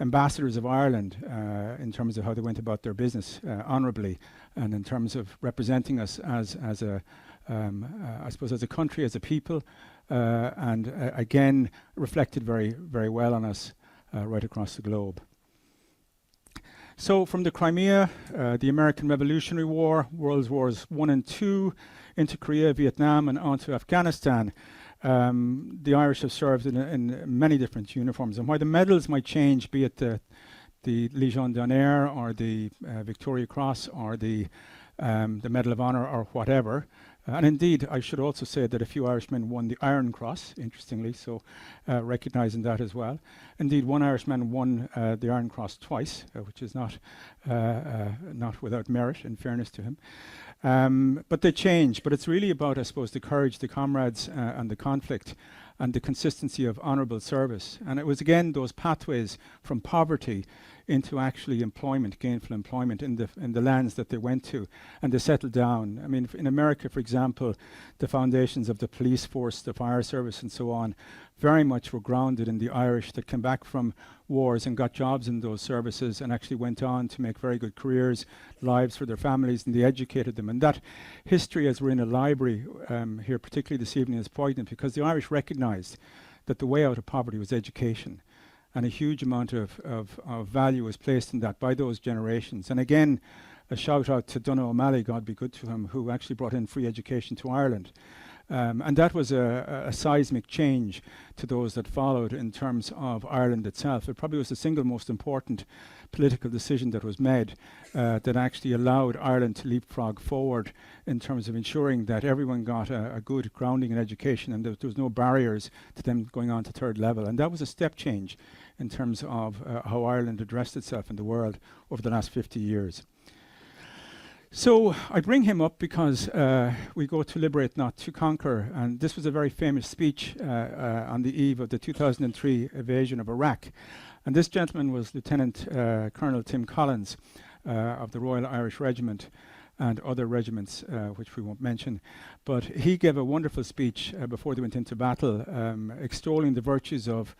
ambassadors of Ireland in terms of how they went about their business honourably, and in terms of representing us as a I suppose as a country, as a people, and again reflected very, very well on us right across the globe. So from the Crimea, the American Revolutionary War, World Wars I and II, into Korea, Vietnam, and on to Afghanistan, the Irish have served in many different uniforms. And while the medals might change, be it the Légion d'honneur or the Victoria Cross or the Medal of Honor or whatever. And indeed, I should also say that a few Irishmen won the Iron Cross, interestingly, so recognising that as well. Indeed, one Irishman won the Iron Cross twice, which is not without merit, in fairness to him. But they change. But it's really about, I suppose, the courage, the comrades, and the conflict, and the consistency of honourable service. And it was, again, those pathways from poverty into actually employment, gainful employment in the lands that they went to, and they settled down. I mean, in America, for example, the foundations of the police force, the fire service, and so on, very much were grounded in the Irish that came back from wars and got jobs in those services and actually went on to make very good careers, lives for their families, and they educated them. And that history, as we're in a library here, particularly this evening, is poignant because the Irish recognised that the way out of poverty was education. And a huge amount of value was placed in that by those generations. And again, a shout out to Donogh O'Malley, God be good to him, who actually brought in free education to Ireland. And that was a seismic change to those that followed in terms of Ireland itself. It probably was the single most important political decision that was made that actually allowed Ireland to leapfrog forward in terms of ensuring that everyone got a good grounding in education and there was no barriers to them going on to third level. And that was a step change in terms of how Ireland addressed itself in the world over the last 50 years. So I bring him up because we go to liberate, not to conquer. And this was a very famous speech on the eve of the 2003 invasion of Iraq. And this gentleman was Lieutenant Colonel Tim Collins of the Royal Irish Regiment and other regiments, which we won't mention. But he gave a wonderful speech before they went into battle, extolling the virtues of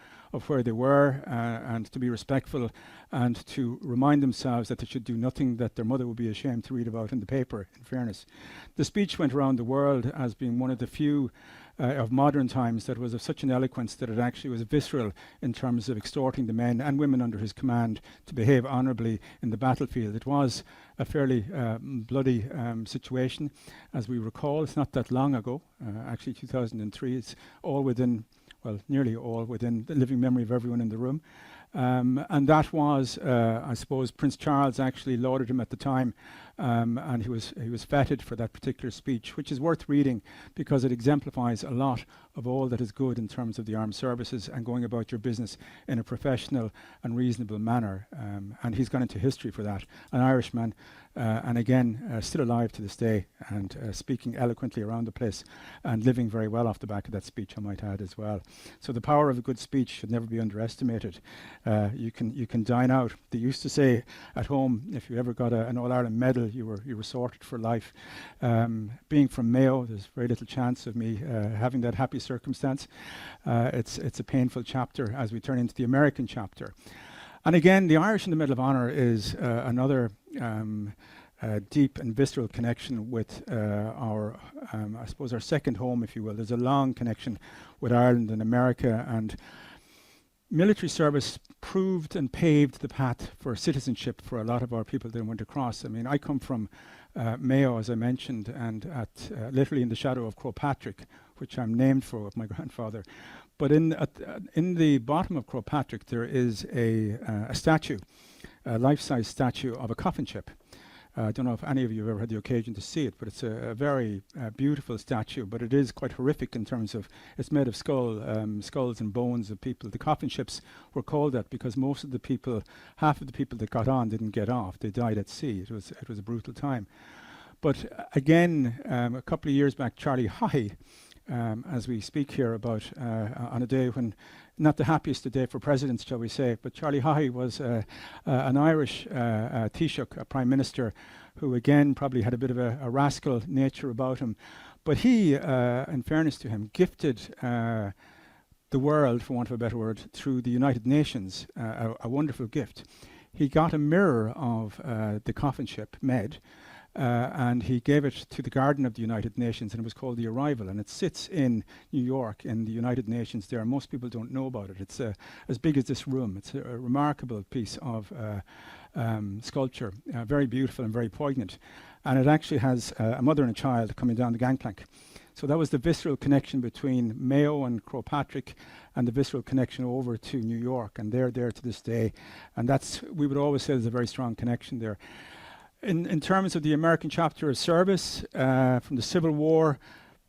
where they were and to be respectful and to remind themselves that they should do nothing that their mother would be ashamed to read about in the paper, in fairness. The speech went around the world as being one of the few of modern times that was of such an eloquence that it actually was visceral in terms of exhorting the men and women under his command to behave honourably in the battlefield. It was a fairly bloody situation, as we recall. It's not that long ago, actually 2003. It's all within, well, nearly all within the living memory of everyone in the room. And that was, I suppose, Prince Charles actually lauded him at the time, and he was feted for that particular speech, which is worth reading because it exemplifies a lot of all that is good in terms of the armed services and going about your business in a professional and reasonable manner. And he's gone into history for that, an Irishman, and again, still alive to this day and speaking eloquently around the place and living very well off the back of that speech, I might add as well. So the power of a good speech should never be underestimated. You can dine out. They used to say at home, if you ever got an All-Ireland medal, you were sorted for life. Being from Mayo, there's very little chance of me having that happy circumstance. It's a painful chapter as we turn into the American chapter. And again, the Irish in the Medal of Honor is another deep and visceral connection with our, I suppose, our second home, if you will. There's a long connection with Ireland and America, and military service proved and paved the path for citizenship for a lot of our people that went across. I mean, I come from Mayo, as I mentioned, and at literally in the shadow of Croagh Patrick, which I'm named for with my grandfather. But in the bottom of Croagh Patrick, there is a statue, a life-size statue of a coffin ship. I don't know if any of you have ever had the occasion to see it, but it's a very beautiful statue, but it is quite horrific in terms of it's made of skulls and bones of people. The coffin ships were called that because most of the people, half of the people that got on didn't get off. They died at sea. It was a brutal time. But again, a couple of years back, Charlie Haughey, as we speak here about on a day when, not the happiest day for presidents, shall we say, but Charlie Haughey was an Irish Taoiseach, a prime minister, who again probably had a bit of a rascal nature about him. But he, in fairness to him, gifted the world, for want of a better word, through the United Nations, a wonderful gift. He got a mirror of the coffin ship, Med, and he gave it to the Garden of the United Nations, and it was called The Arrival, and it sits in New York in the United Nations there. Most people don't know about it. It's as big as this room. It's a remarkable piece of sculpture, very beautiful and very poignant. And it actually has a mother and a child coming down the gangplank. So that was the visceral connection between Mayo and Croagh-Patrick, and the visceral connection over to New York, and they're there to this day. And that's, we would always say there's a very strong connection there. In terms of the American chapter of service, from the Civil War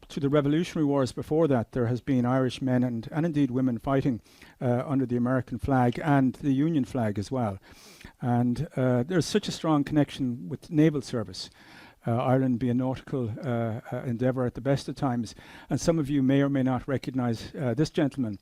to the Revolutionary Wars before that, there has been Irish men and indeed women fighting under the American flag and the Union flag as well. And there's such a strong connection with naval service. Ireland being a nautical endeavour at the best of times. And some of you may or may not recognise this gentleman.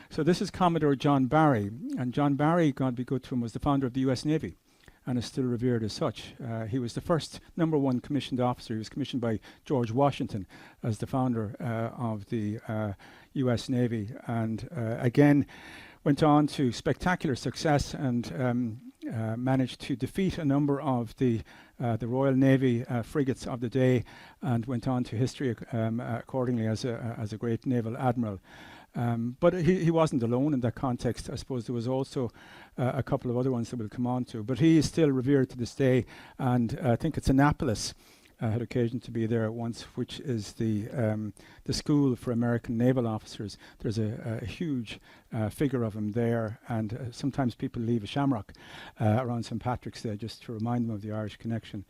So this is Commodore John Barry. And John Barry, God be good to him, was the founder of the US Navy, and is still revered as such. He was the first #1 commissioned officer. He was commissioned by George Washington as the founder of the US Navy, and again went on to spectacular success and managed to defeat a number of the Royal Navy frigates of the day, and went on to history accordingly as a great naval admiral. But he wasn't alone in that context. I suppose there was also a couple of other ones that we'll come on to. But he is still revered to this day, and I think it's Annapolis. I had occasion to be there once, which is the school for American naval officers. There's a huge figure of him there, and sometimes people leave a shamrock around St. Patrick's Day just to remind them of the Irish connection.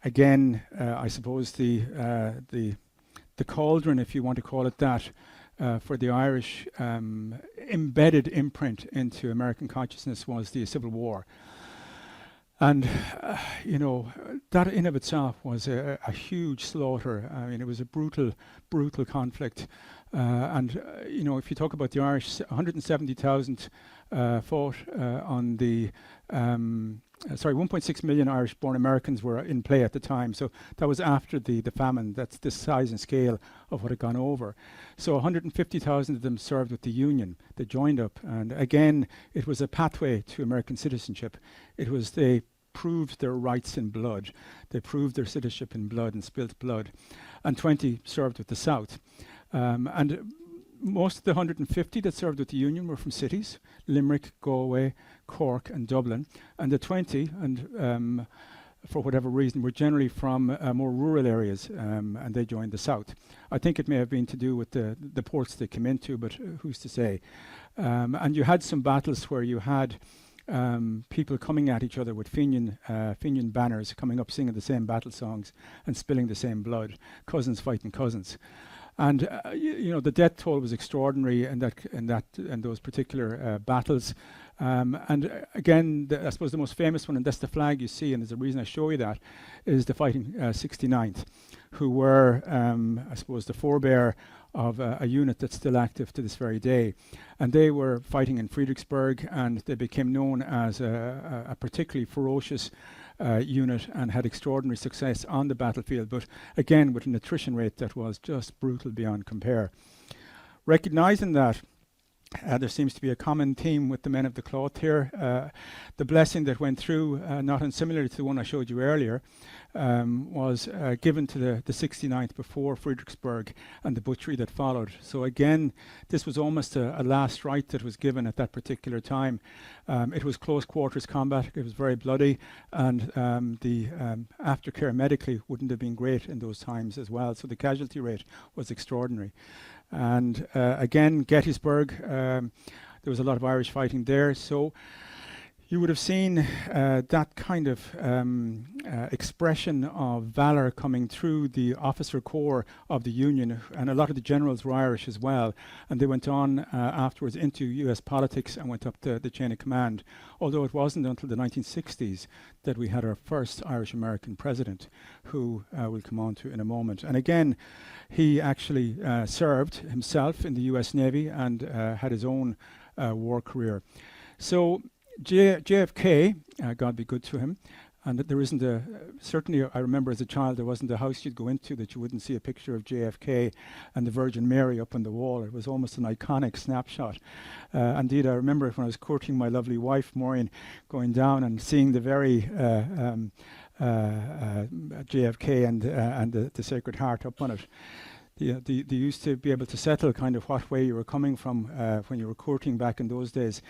Again, I suppose the cauldron, if you want to call it that, for the Irish embedded imprint into American consciousness was the Civil War. And, you know, that in of itself was a huge slaughter. I mean, it was a brutal conflict. And, you know, if you talk about the Irish, 170,000 fought on the, 1.6 million Irish-born Americans were in play at the time. So that was after the famine. That's the size and scale of what had gone over. So 150,000 of them served with the Union. They joined up. And again, it was a pathway to American citizenship. It was, they proved their rights in blood. They proved their citizenship in blood and spilt blood. And 20 served with the South. And most of the 150 that served with the Union were from cities: Limerick, Galway, Cork and Dublin. And the 20, and for whatever reason, were generally from more rural areas, and they joined the South. I think it may have been to do with the ports they came into, but who's to say? And you had some battles where you had people coming at each other with Fenian banners, coming up singing the same battle songs and spilling the same blood, cousins fighting cousins. And you know, the death toll was extraordinary in those particular battles. And again, I suppose the most famous one, and that's the flag you see, and there's a reason I show you that, is the fighting 69th, who were, I suppose, the forebear of a unit that's still active to this very day. And they were fighting in Fredericksburg, and they became known as a particularly ferocious unit and had extraordinary success on the battlefield, but again with an attrition rate that was just brutal beyond compare. Recognizing that, there seems to be a common theme with the men of the cloth here. The blessing that went through, not unsimilar to the one I showed you earlier, was given to the 69th before Fredericksburg and the butchery that followed. So again, this was almost a last rite that was given at that particular time. It was close quarters combat. It was very bloody, and the aftercare medically wouldn't have been great in those times as well. So the casualty rate was extraordinary. And again, Gettysburg, there was a lot of Irish fighting there. So, You would have seen that kind of expression of valour coming through the officer corps of the Union, and a lot of the generals were Irish as well, and they went on afterwards into US politics and went up the chain of command, although it wasn't until the 1960s that we had our first Irish-American president, who we'll come on to in a moment. And again, he actually served himself in the US Navy and had his own war career. So JFK, God be good to him, and there isn't certainly I remember as a child there wasn't a house you'd go into that you wouldn't see a picture of JFK and the Virgin Mary up on the wall. It was almost an iconic snapshot. Indeed, I remember when I was courting my lovely wife, Maureen, going down and seeing the very JFK and the Sacred Heart up on it. They used to be able to settle kind of what way you were coming from when you were courting back in those days.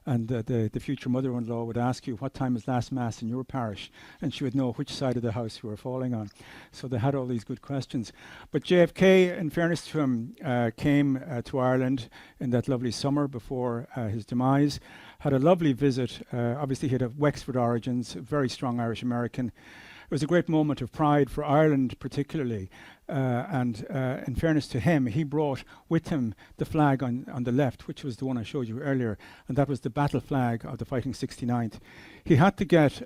And the future mother-in-law would ask you, what time is last mass in your parish? And she would know which side of the house you were falling on. So they had all these good questions. But JFK, in fairness to him, came to Ireland in that lovely summer before his demise, had a lovely visit. Obviously, he had Wexford origins, very strong Irish-American. It was a great moment of pride for Ireland particularly, and in fairness to him, he brought with him the flag on the left, which was the one I showed you earlier, and that was the battle flag of the Fighting 69th. He had to get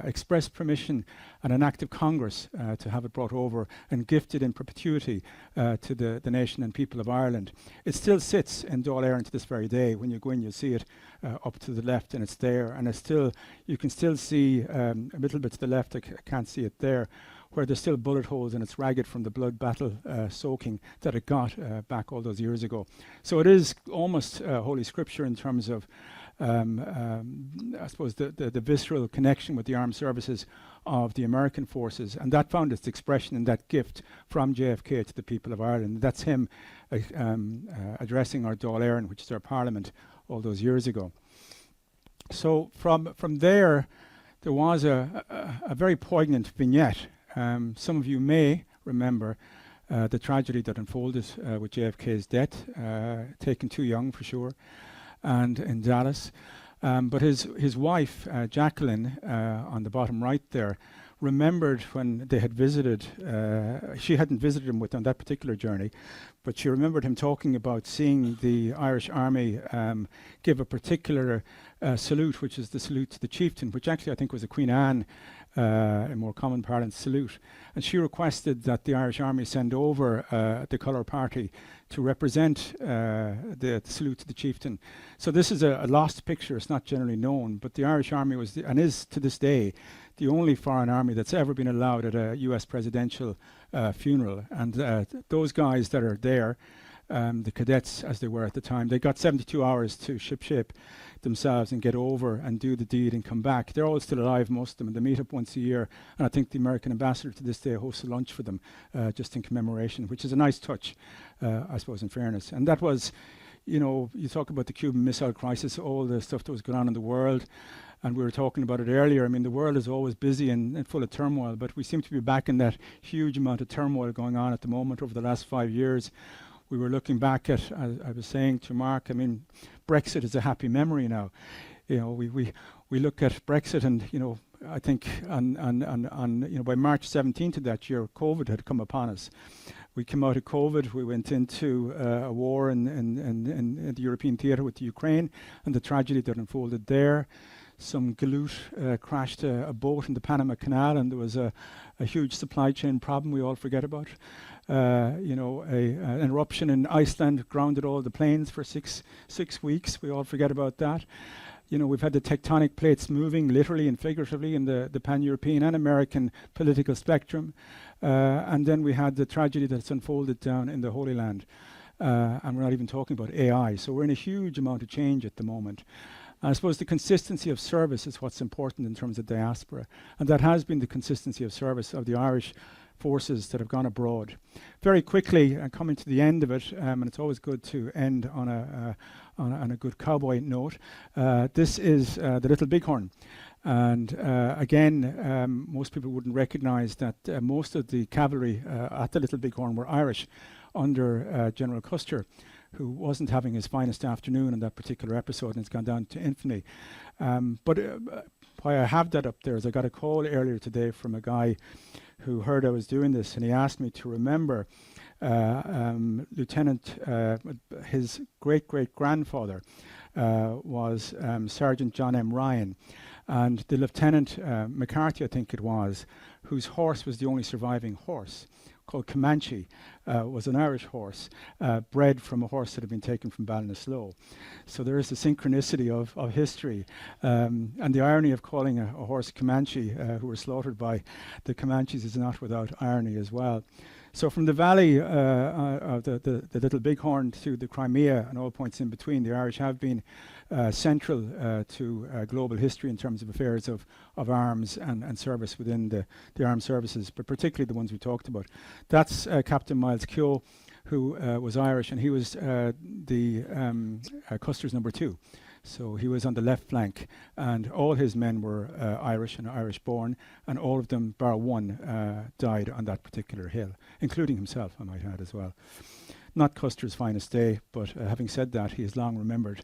express permission and an act of Congress to have it brought over and gifted in perpetuity to the nation and people of Ireland. It still sits in Dáil Éireann to this very day. When you go in, you'll see it up to the left, and it's there, and it's still, you can still see a little bit to the left, I can't see it there, where there's still bullet holes and it's ragged from the blood battle soaking that it got back all those years ago. So it is almost Holy Scripture in terms of, I suppose, the visceral connection with the armed services of the American forces, and that found its expression in that gift from JFK to the people of Ireland. That's him addressing our Dáil Éireann, which is our parliament, all those years ago. So from there was a very poignant vignette. Some of you may remember the tragedy that unfolded with JFK's death, taken too young for sure, and in Dallas. But his wife, Jacqueline, on the bottom right there, remembered when they had visited, she hadn't visited him on that particular journey, but she remembered him talking about seeing the Irish Army give a particular salute, which is the salute to the chieftain, which actually I think was a Queen Anne, in more common parlance, salute. And she requested that the Irish Army send over the colour party to represent the salute to the chieftain. So this is a lost picture, it's not generally known, but the Irish Army was, and is to this day, the only foreign army that's ever been allowed at a US presidential funeral. And those guys that are there, the cadets as they were at the time, they got 72 hours to ship themselves and get over and do the deed and come back. They're all still alive, most of them, and they meet up once a year. And I think the American ambassador to this day hosts a lunch for them just in commemoration, which is a nice touch, I suppose, in fairness. And that was, you know, you talk about the Cuban Missile Crisis, all the stuff that was going on in the world. And we were talking about it earlier. I mean, the world is always busy and full of turmoil, but we seem to be back in that huge amount of turmoil going on at the moment over the last 5 years. We were looking back at, as I was saying to Mark, I mean, Brexit is a happy memory now. You know, we look at Brexit and, you know, I think on you know, by March 17th of that year, COVID had come upon us. We came out of COVID, we went into a war in the European theatre with the Ukraine and the tragedy that unfolded there. Some galoot crashed a boat in the Panama Canal, and there was a huge supply chain problem we all forget about. You know, an eruption in Iceland grounded all the planes for six weeks. We all forget about that. You know, we've had the tectonic plates moving literally and figuratively in the pan-European and American political spectrum. And then we had the tragedy that's unfolded down in the Holy Land. And we're not even talking about AI. So we're in a huge amount of change at the moment. I suppose the consistency of service is what's important in terms of diaspora. And that has been the consistency of service of the Irish forces that have gone abroad. Very quickly, coming to the end of it, and it's always good to end on a good cowboy note, this is the Little Bighorn. And again, most people wouldn't recognize that most of the cavalry at the Little Bighorn were Irish under General Custer, who wasn't having his finest afternoon in that particular episode, and it's gone down to infamy. But why I have that up there is I got a call earlier today from a guy who heard I was doing this, and he asked me to remember Lieutenant, his great-great-grandfather was Sergeant John M. Ryan, and the Lieutenant McCarthy, I think it was, whose horse was the only surviving horse, called Comanche, was an Irish horse, bred from a horse that had been taken from Ballinasloe. So there is the synchronicity of history, and the irony of calling a horse Comanche, who were slaughtered by the Comanches, is not without irony as well. So from the valley of the Little Bighorn to the Crimea and all points in between, the Irish have been central to global history in terms of affairs of arms and service within the armed services, but particularly the ones we talked about. That's Captain Miles Keogh, who was Irish, and he was the Custer's number 2. So he was on the left flank, and all his men were Irish and Irish born, and all of them, bar one, died on that particular hill, including himself, I might add as well. Not Custer's finest day, but having said that, he is long remembered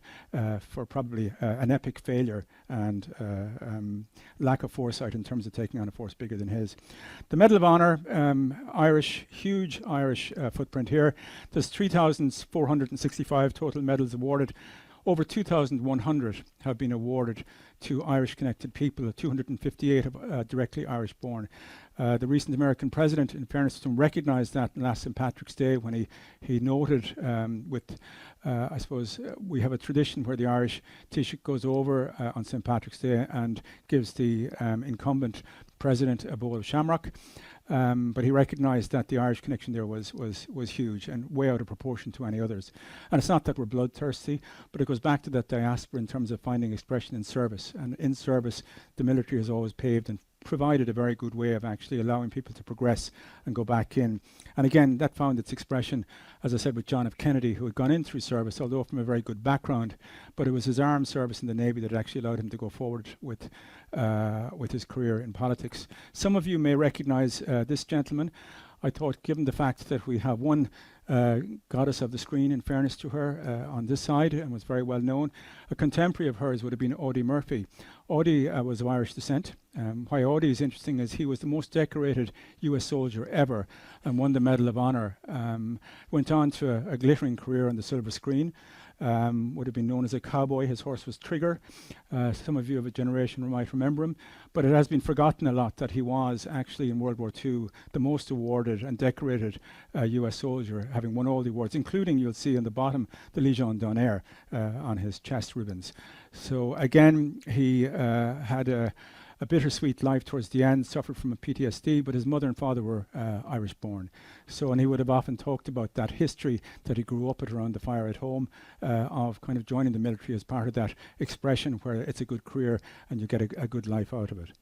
for probably an epic failure and lack of foresight in terms of taking on a force bigger than his. The Medal of Honor, Irish, huge Irish footprint here. There's 3,465 total medals awarded. Over 2,100 have been awarded to Irish-connected people, 258 directly Irish-born. The recent American president, in fairness to him, recognised that last St. Patrick's Day when he noted I suppose we have a tradition where the Irish Taoiseach goes over on St. Patrick's Day and gives the incumbent president a bowl of shamrock. But he recognised that the Irish connection there was huge and way out of proportion to any others. And it's not that we're bloodthirsty, but it goes back to that diaspora in terms of finding expression in service. And in service, the military has always paved and provided a very good way of actually allowing people to progress and go back in. And again, that found its expression, as I said, with John F. Kennedy, who had gone in through service, although from a very good background, but it was his armed service in the Navy that actually allowed him to go forward with his career in politics. Some of you may recognise this gentleman. I thought, given the fact that we have one goddess of the screen, in fairness to her, on this side, and was very well known, a contemporary of hers would have been Audie Murphy. Audie was of Irish descent. Why Audie is interesting is he was the most decorated US soldier ever and won the Medal of Honor. Went on to a glittering career on the silver screen. Would have been known as a cowboy. His horse was Trigger. Some of you of a generation might remember him, but it has been forgotten a lot that he was actually in World War II the most awarded and decorated US soldier, having won all the awards, including, you'll see on the bottom, the Légion d'honneur on his chest ribbons. So again, he had a bittersweet life towards the end, suffered from a PTSD, but his mother and father were Irish born. So, and he would have often talked about that history that he grew up at around the fire at home, of kind of joining the military as part of that expression where it's a good career and you get a good life out of it.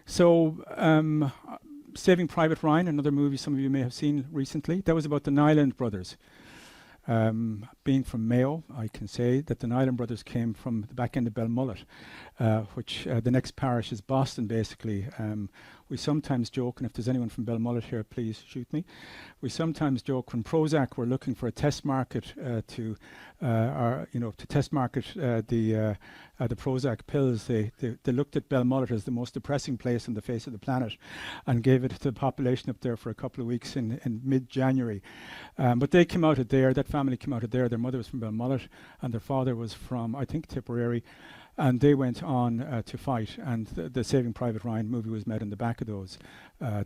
So, Saving Private Ryan, another movie some of you may have seen recently, that was about the Nyland brothers. Being from Mayo, I can say that the Nyland brothers came from the back end of Belmullet, which the next parish is Boston, basically. We sometimes joke, and if there's anyone from Belmullet here, please shoot me. We sometimes joke when Prozac were looking for a test market to test market the Prozac pills. They looked at Belmullet as the most depressing place on the face of the planet, and gave it to the population up there for a couple of weeks in mid-January. But they came out of there. That family came out of there. Their mother was from Belmullet, and their father was from, I think, Tipperary. And they went on to fight, and the Saving Private Ryan movie was made on the back of those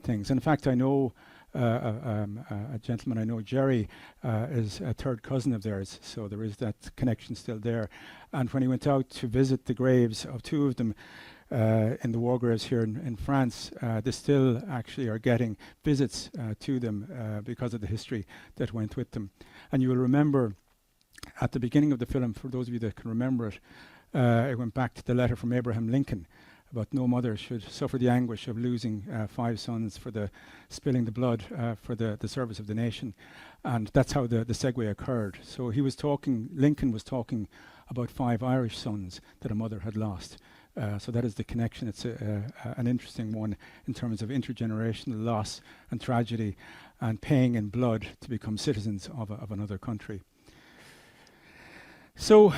things. And in fact, I know a gentleman I know, Jerry, is a third cousin of theirs, so there is that connection still there. And when he went out to visit the graves of two of them in the war graves here in France, they still actually are getting visits to them because of the history that went with them. And you will remember at the beginning of the film, for those of you that can remember it, it went back to the letter from Abraham Lincoln about no mother should suffer the anguish of losing 5 sons for the spilling the blood for the service of the nation. And that's how the segue occurred. So Lincoln was talking about 5 Irish sons that a mother had lost. So that is the connection. It's an interesting one in terms of intergenerational loss and tragedy. and paying in blood to become citizens of another country. So,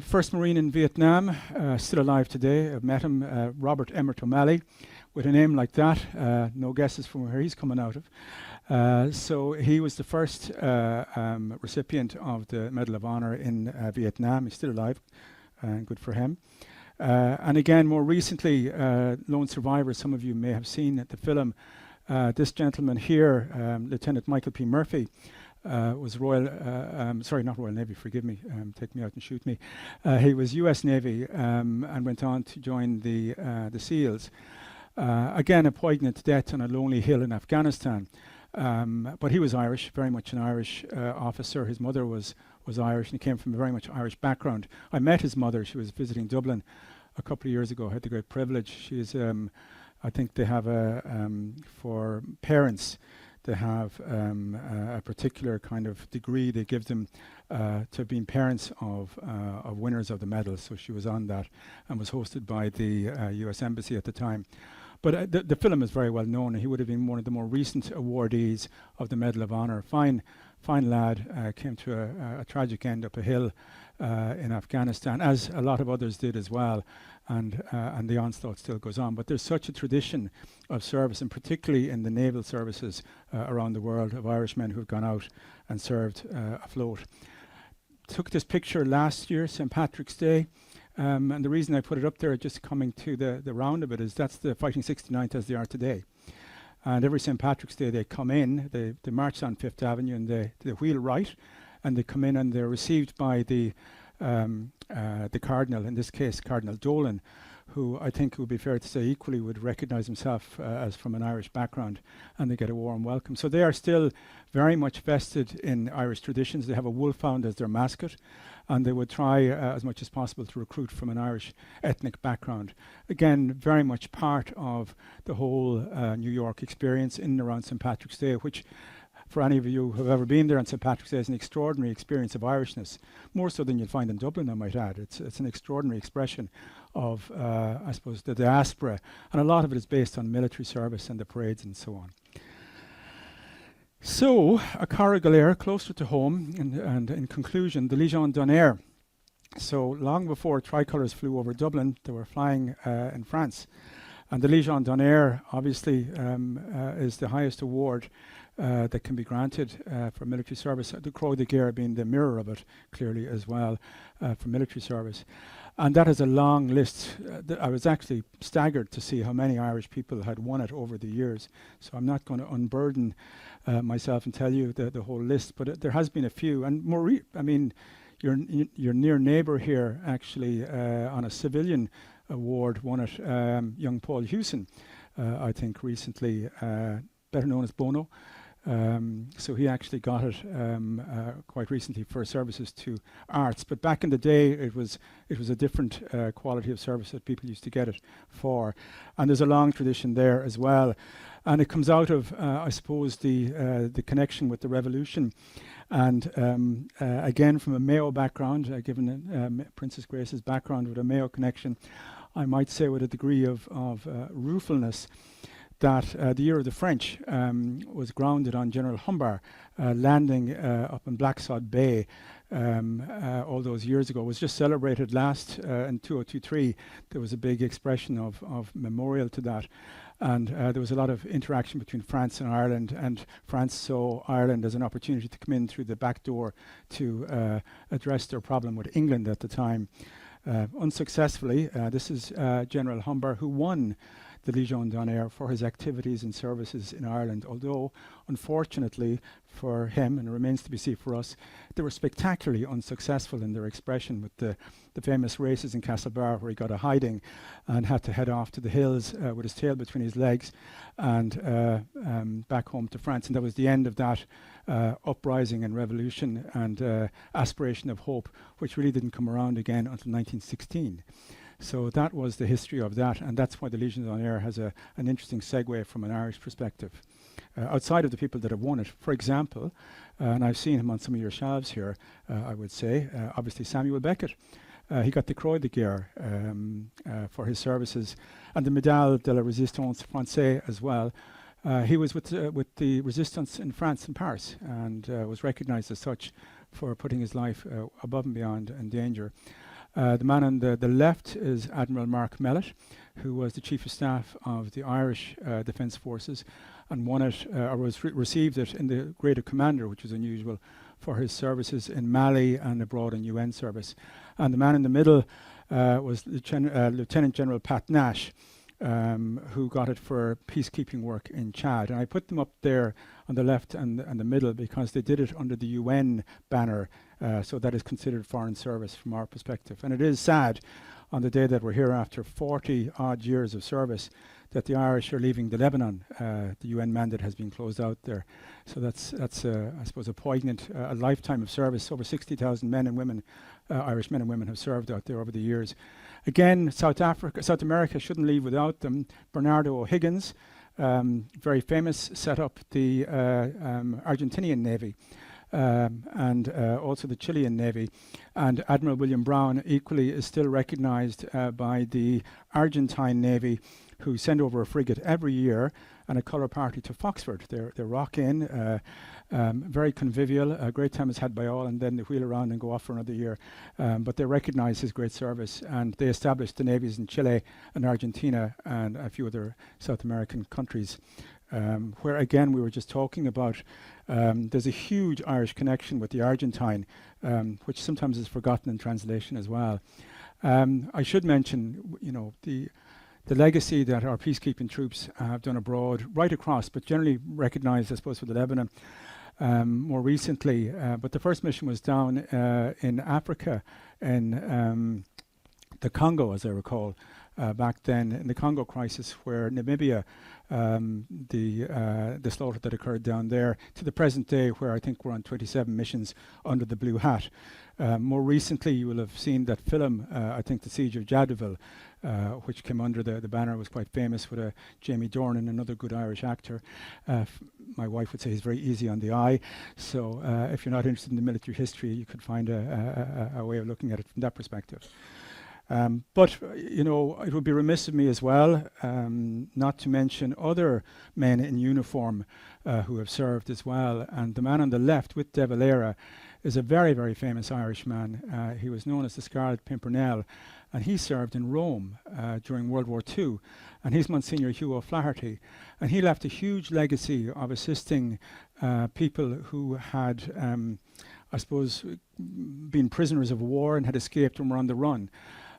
first Marine in Vietnam, still alive today. I've met him, Robert Emmert O'Malley. With a name like that, no guesses from where he's coming out of. So he was the first recipient of the Medal of Honor in Vietnam. He's still alive, good for him. And again, more recently, lone survivors, some of you may have seen the film. This gentleman here, Lieutenant Michael P. Murphy, was not Royal Navy, forgive me, take me out and shoot me. He was US Navy and went on to join the SEALs. Again, a poignant death on a lonely hill in Afghanistan. But he was Irish, very much an Irish officer. His mother was Irish, and he came from a very much Irish background. I met his mother. She was visiting Dublin a couple of years ago. I had the great privilege. She's, I think they have for parents, they have a particular kind of degree they give them to being parents of winners of the medals. So she was on that and was hosted by the US Embassy at the time. But the film is very well known, and he would have been one of the more recent awardees of the Medal of Honor. Fine lad, came to a tragic end up a hill in Afghanistan, as a lot of others did as well, and the onslaught still goes on. But there's such a tradition of service, and particularly in the naval services around the world, of Irishmen who've gone out and served afloat. Took this picture last year, St. Patrick's Day. And the reason I put it up there, just coming to the round of it, is that's the Fighting 69th as they are today. And every St. Patrick's Day they come in, they march on Fifth Avenue and they wheel right, and they come in and they're received by the Cardinal, in this case Cardinal Dolan, who I think it would be fair to say equally would recognise himself as from an Irish background, and they get a warm welcome. So they are still very much vested in Irish traditions. They have a wolfhound as their mascot, and they would try as much as possible to recruit from an Irish ethnic background. Again, very much part of the whole New York experience in and around St. Patrick's Day, which for any of you who have ever been there on St. Patrick's Day is an extraordinary experience of Irishness, more so than you'll find in Dublin, I might add. It's an extraordinary expression of, I suppose, the diaspora, and a lot of it is based on military service and the parades and so on. So, a Cara Galere, closer to home, and in conclusion, the Légion d'honneur. So, long before tricolours flew over Dublin, they were flying in France. And the Légion d'honneur, obviously, is the highest award that can be granted for military service. The Croix de Guerre being the mirror of it, clearly, as well, for military service. And that is a long list. I was actually staggered to see how many Irish people had won it over the years. So I'm not going to unburden myself and tell you the whole list, but there has been a few. And I mean, your near neighbour here actually on a civilian award won it, young Paul Hewson, I think recently, better known as Bono. So he actually got it quite recently for services to arts. But back in the day, it was a different quality of service that people used to get it for. And there's a long tradition there as well. And it comes out of, I suppose, the connection with the revolution. And again, from a Mayo background, given Princess Grace's background with a Mayo connection, I might say with a degree of ruefulness, that the year of the French was grounded on General Humber landing up in Blacksod Bay all those years ago. It was just celebrated last in 2023. There was a big expression of memorial to that. And there was a lot of interaction between France and Ireland, and France saw Ireland as an opportunity to come in through the back door to address their problem with England at the time. Unsuccessfully, this is General Humber, who won the Légion d'honneur for his activities and services in Ireland, although unfortunately for him, and it remains to be seen for us, they were spectacularly unsuccessful in their expression with the famous races in Castlebar, where he got a hiding and had to head off to the hills with his tail between his legs and back home to France. And that was the end of that uprising and revolution and aspiration of hope, which really didn't come around again until 1916. So that was the history of that, and that's why the Légion d'honneur has an interesting segue from an Irish perspective. Outside of the people that have won it, for example, and I've seen him on some of your shelves here, I would say, obviously Samuel Beckett. He got the Croix de Guerre for his services, and the Médaille de la Résistance Française as well. He was with the resistance in France, in Paris, and was recognized as such for putting his life above and beyond in danger. The man on the left is Admiral Mark Mellett, who was the Chief of Staff of the Irish Defence Forces and won it, or received it in the grade of Commander, which was unusual for his services in Mali and abroad in UN service. And the man in the middle was Lieutenant General Pat Nash, who got it for peacekeeping work in Chad. And I put them up there on the left and the middle because they did it under the UN banner, so that is considered foreign service from our perspective. And it is sad on the day that we're here after 40 odd years of service that the Irish are leaving the Lebanon. The UN mandate has been closed out there. So that's I suppose, a poignant, a lifetime of service. Over 60,000 men and women, Irish men and women, have served out there over the years. Again, South America shouldn't leave without them. Bernardo O'Higgins, very famous, set up the Argentinian Navy. And also the Chilean Navy. And Admiral William Brown equally is still recognized by the Argentine Navy, who send over a frigate every year and a colour party to Foxford. They rock in, very convivial, a great time is had by all, and then they wheel around and go off for another year. But they recognise his great service, and they established the navies in Chile and Argentina and a few other South American countries. Where again we were just talking about, there's a huge Irish connection with the Argentine, which sometimes is forgotten in translation as well. I should mention, the legacy that our peacekeeping troops have done abroad, right across, but generally recognised, I suppose, for the Lebanon more recently. But the first mission was down in Africa, in the Congo, as I recall. Back then in the Congo crisis, where Namibia, the slaughter that occurred down there, to the present day, where I think we're on 27 missions under the blue hat. More recently, you will have seen that film, I think The Siege of Jadotville, which came under the banner, was quite famous with Jamie Dornan, another good Irish actor. My wife would say he's very easy on the eye. So if you're not interested in the military history, you could find a way of looking at it from that perspective. But it would be remiss of me as well not to mention other men in uniform who have served as well. And the man on the left with De Valera is a very, very famous Irishman. He was known as the Scarlet Pimpernel, and he served in Rome during World War II. And he's Monsignor Hugh O'Flaherty. And he left a huge legacy of assisting people who had, I suppose, been prisoners of war and had escaped and were on the run.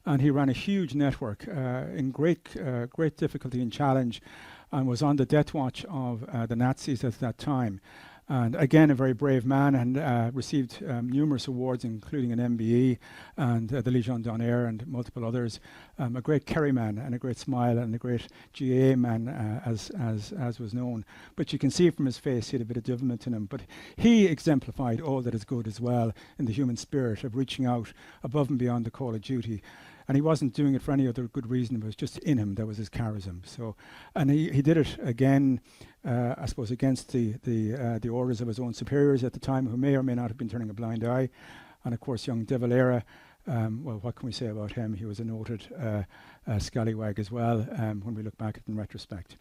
And he ran a huge network in great difficulty and challenge, and was on the death watch of the Nazis at that time. And again, a very brave man, and received numerous awards, including an MBE and the Légion d'honneur and multiple others. A great Kerry man and a great smile and a great GAA man, as was known. But you can see from his face he had a bit of devilment in him. But he exemplified all that is good as well in the human spirit of reaching out above and beyond the call of duty. And he wasn't doing it for any other good reason. It was just in him. That was his charism. So, and he did it again, I suppose, against the orders of his own superiors at the time, who may or may not have been turning a blind eye. And of course, young De Valera, well, what can we say about him? He was a noted scallywag as well, when we look back at it in retrospect.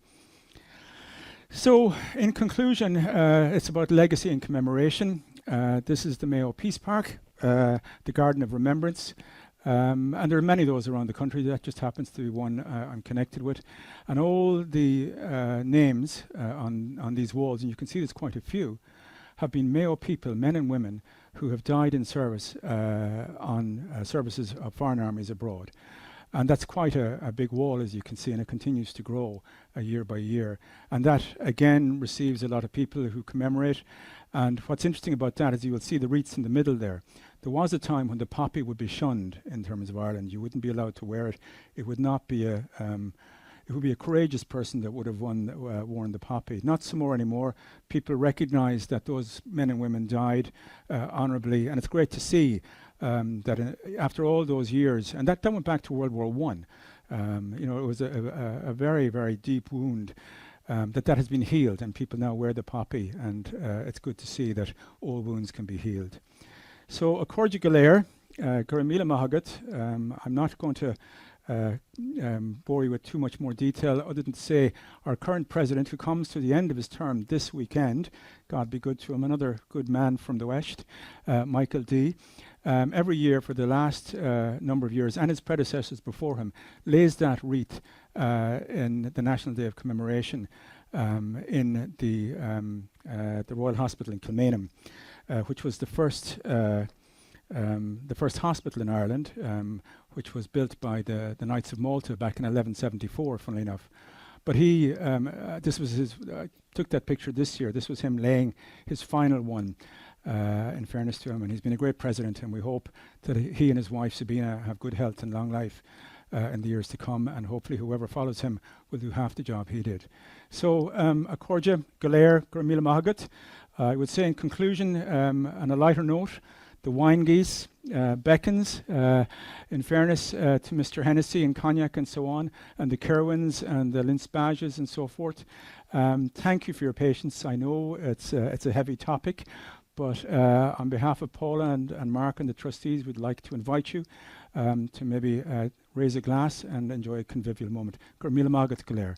So, in conclusion, it's about legacy and commemoration. This is the Mayo Peace Park, the Garden of Remembrance. And there are many of those around the country. That just happens to be one I'm connected with. And all the names on these walls, and you can see there's quite a few, have been Mayo people, men and women, who have died in service on services of foreign armies abroad. And that's quite a big wall, as you can see, and it continues to grow year by year. And that, again, receives a lot of people who commemorate. And what's interesting about that is you will see the wreaths in the middle there. There was a time when the poppy would be shunned in terms of Ireland. You wouldn't be allowed to wear it. It would not be it would be a courageous person that would have worn the poppy. Not so more anymore. People recognise that those men and women died honourably, and it's great to see that after all those years, and that went back to World War I. It was a very, very deep wound. That has been healed, and people now wear the poppy, and it's good to see that all wounds can be healed. So, a cordial Galair, Garamila Mahagat. I'm not going to bore you with too much more detail, other than to say our current president, who comes to the end of his term this weekend, God be good to him, another good man from the West, Michael D., every year for the last number of years, and his predecessors before him, lays that wreath in the National Day of Commemoration in the Royal Hospital in Crimea, which was the first hospital in Ireland, which was built by the Knights of Malta back in 1174, funnily enough. But he, this was his, took that picture this year. This was him laying his final one, in fairness to him. And he's been a great president, and we hope that he and his wife, Sabina, have good health and long life in the years to come. And hopefully whoever follows him will do half the job he did. So, a cordia, galéir, gur míle maith. I would say in conclusion, on a lighter note, the Wild Geese beckons, in fairness to Mr. Hennessy and Cognac and so on, and the Kerwins and the Linspages and so forth. Thank you for your patience. I know it's a heavy topic, but on behalf of Paula and Mark and the trustees, we'd like to invite you to maybe raise a glass and enjoy a convivial moment. Gur míle maith, galéir.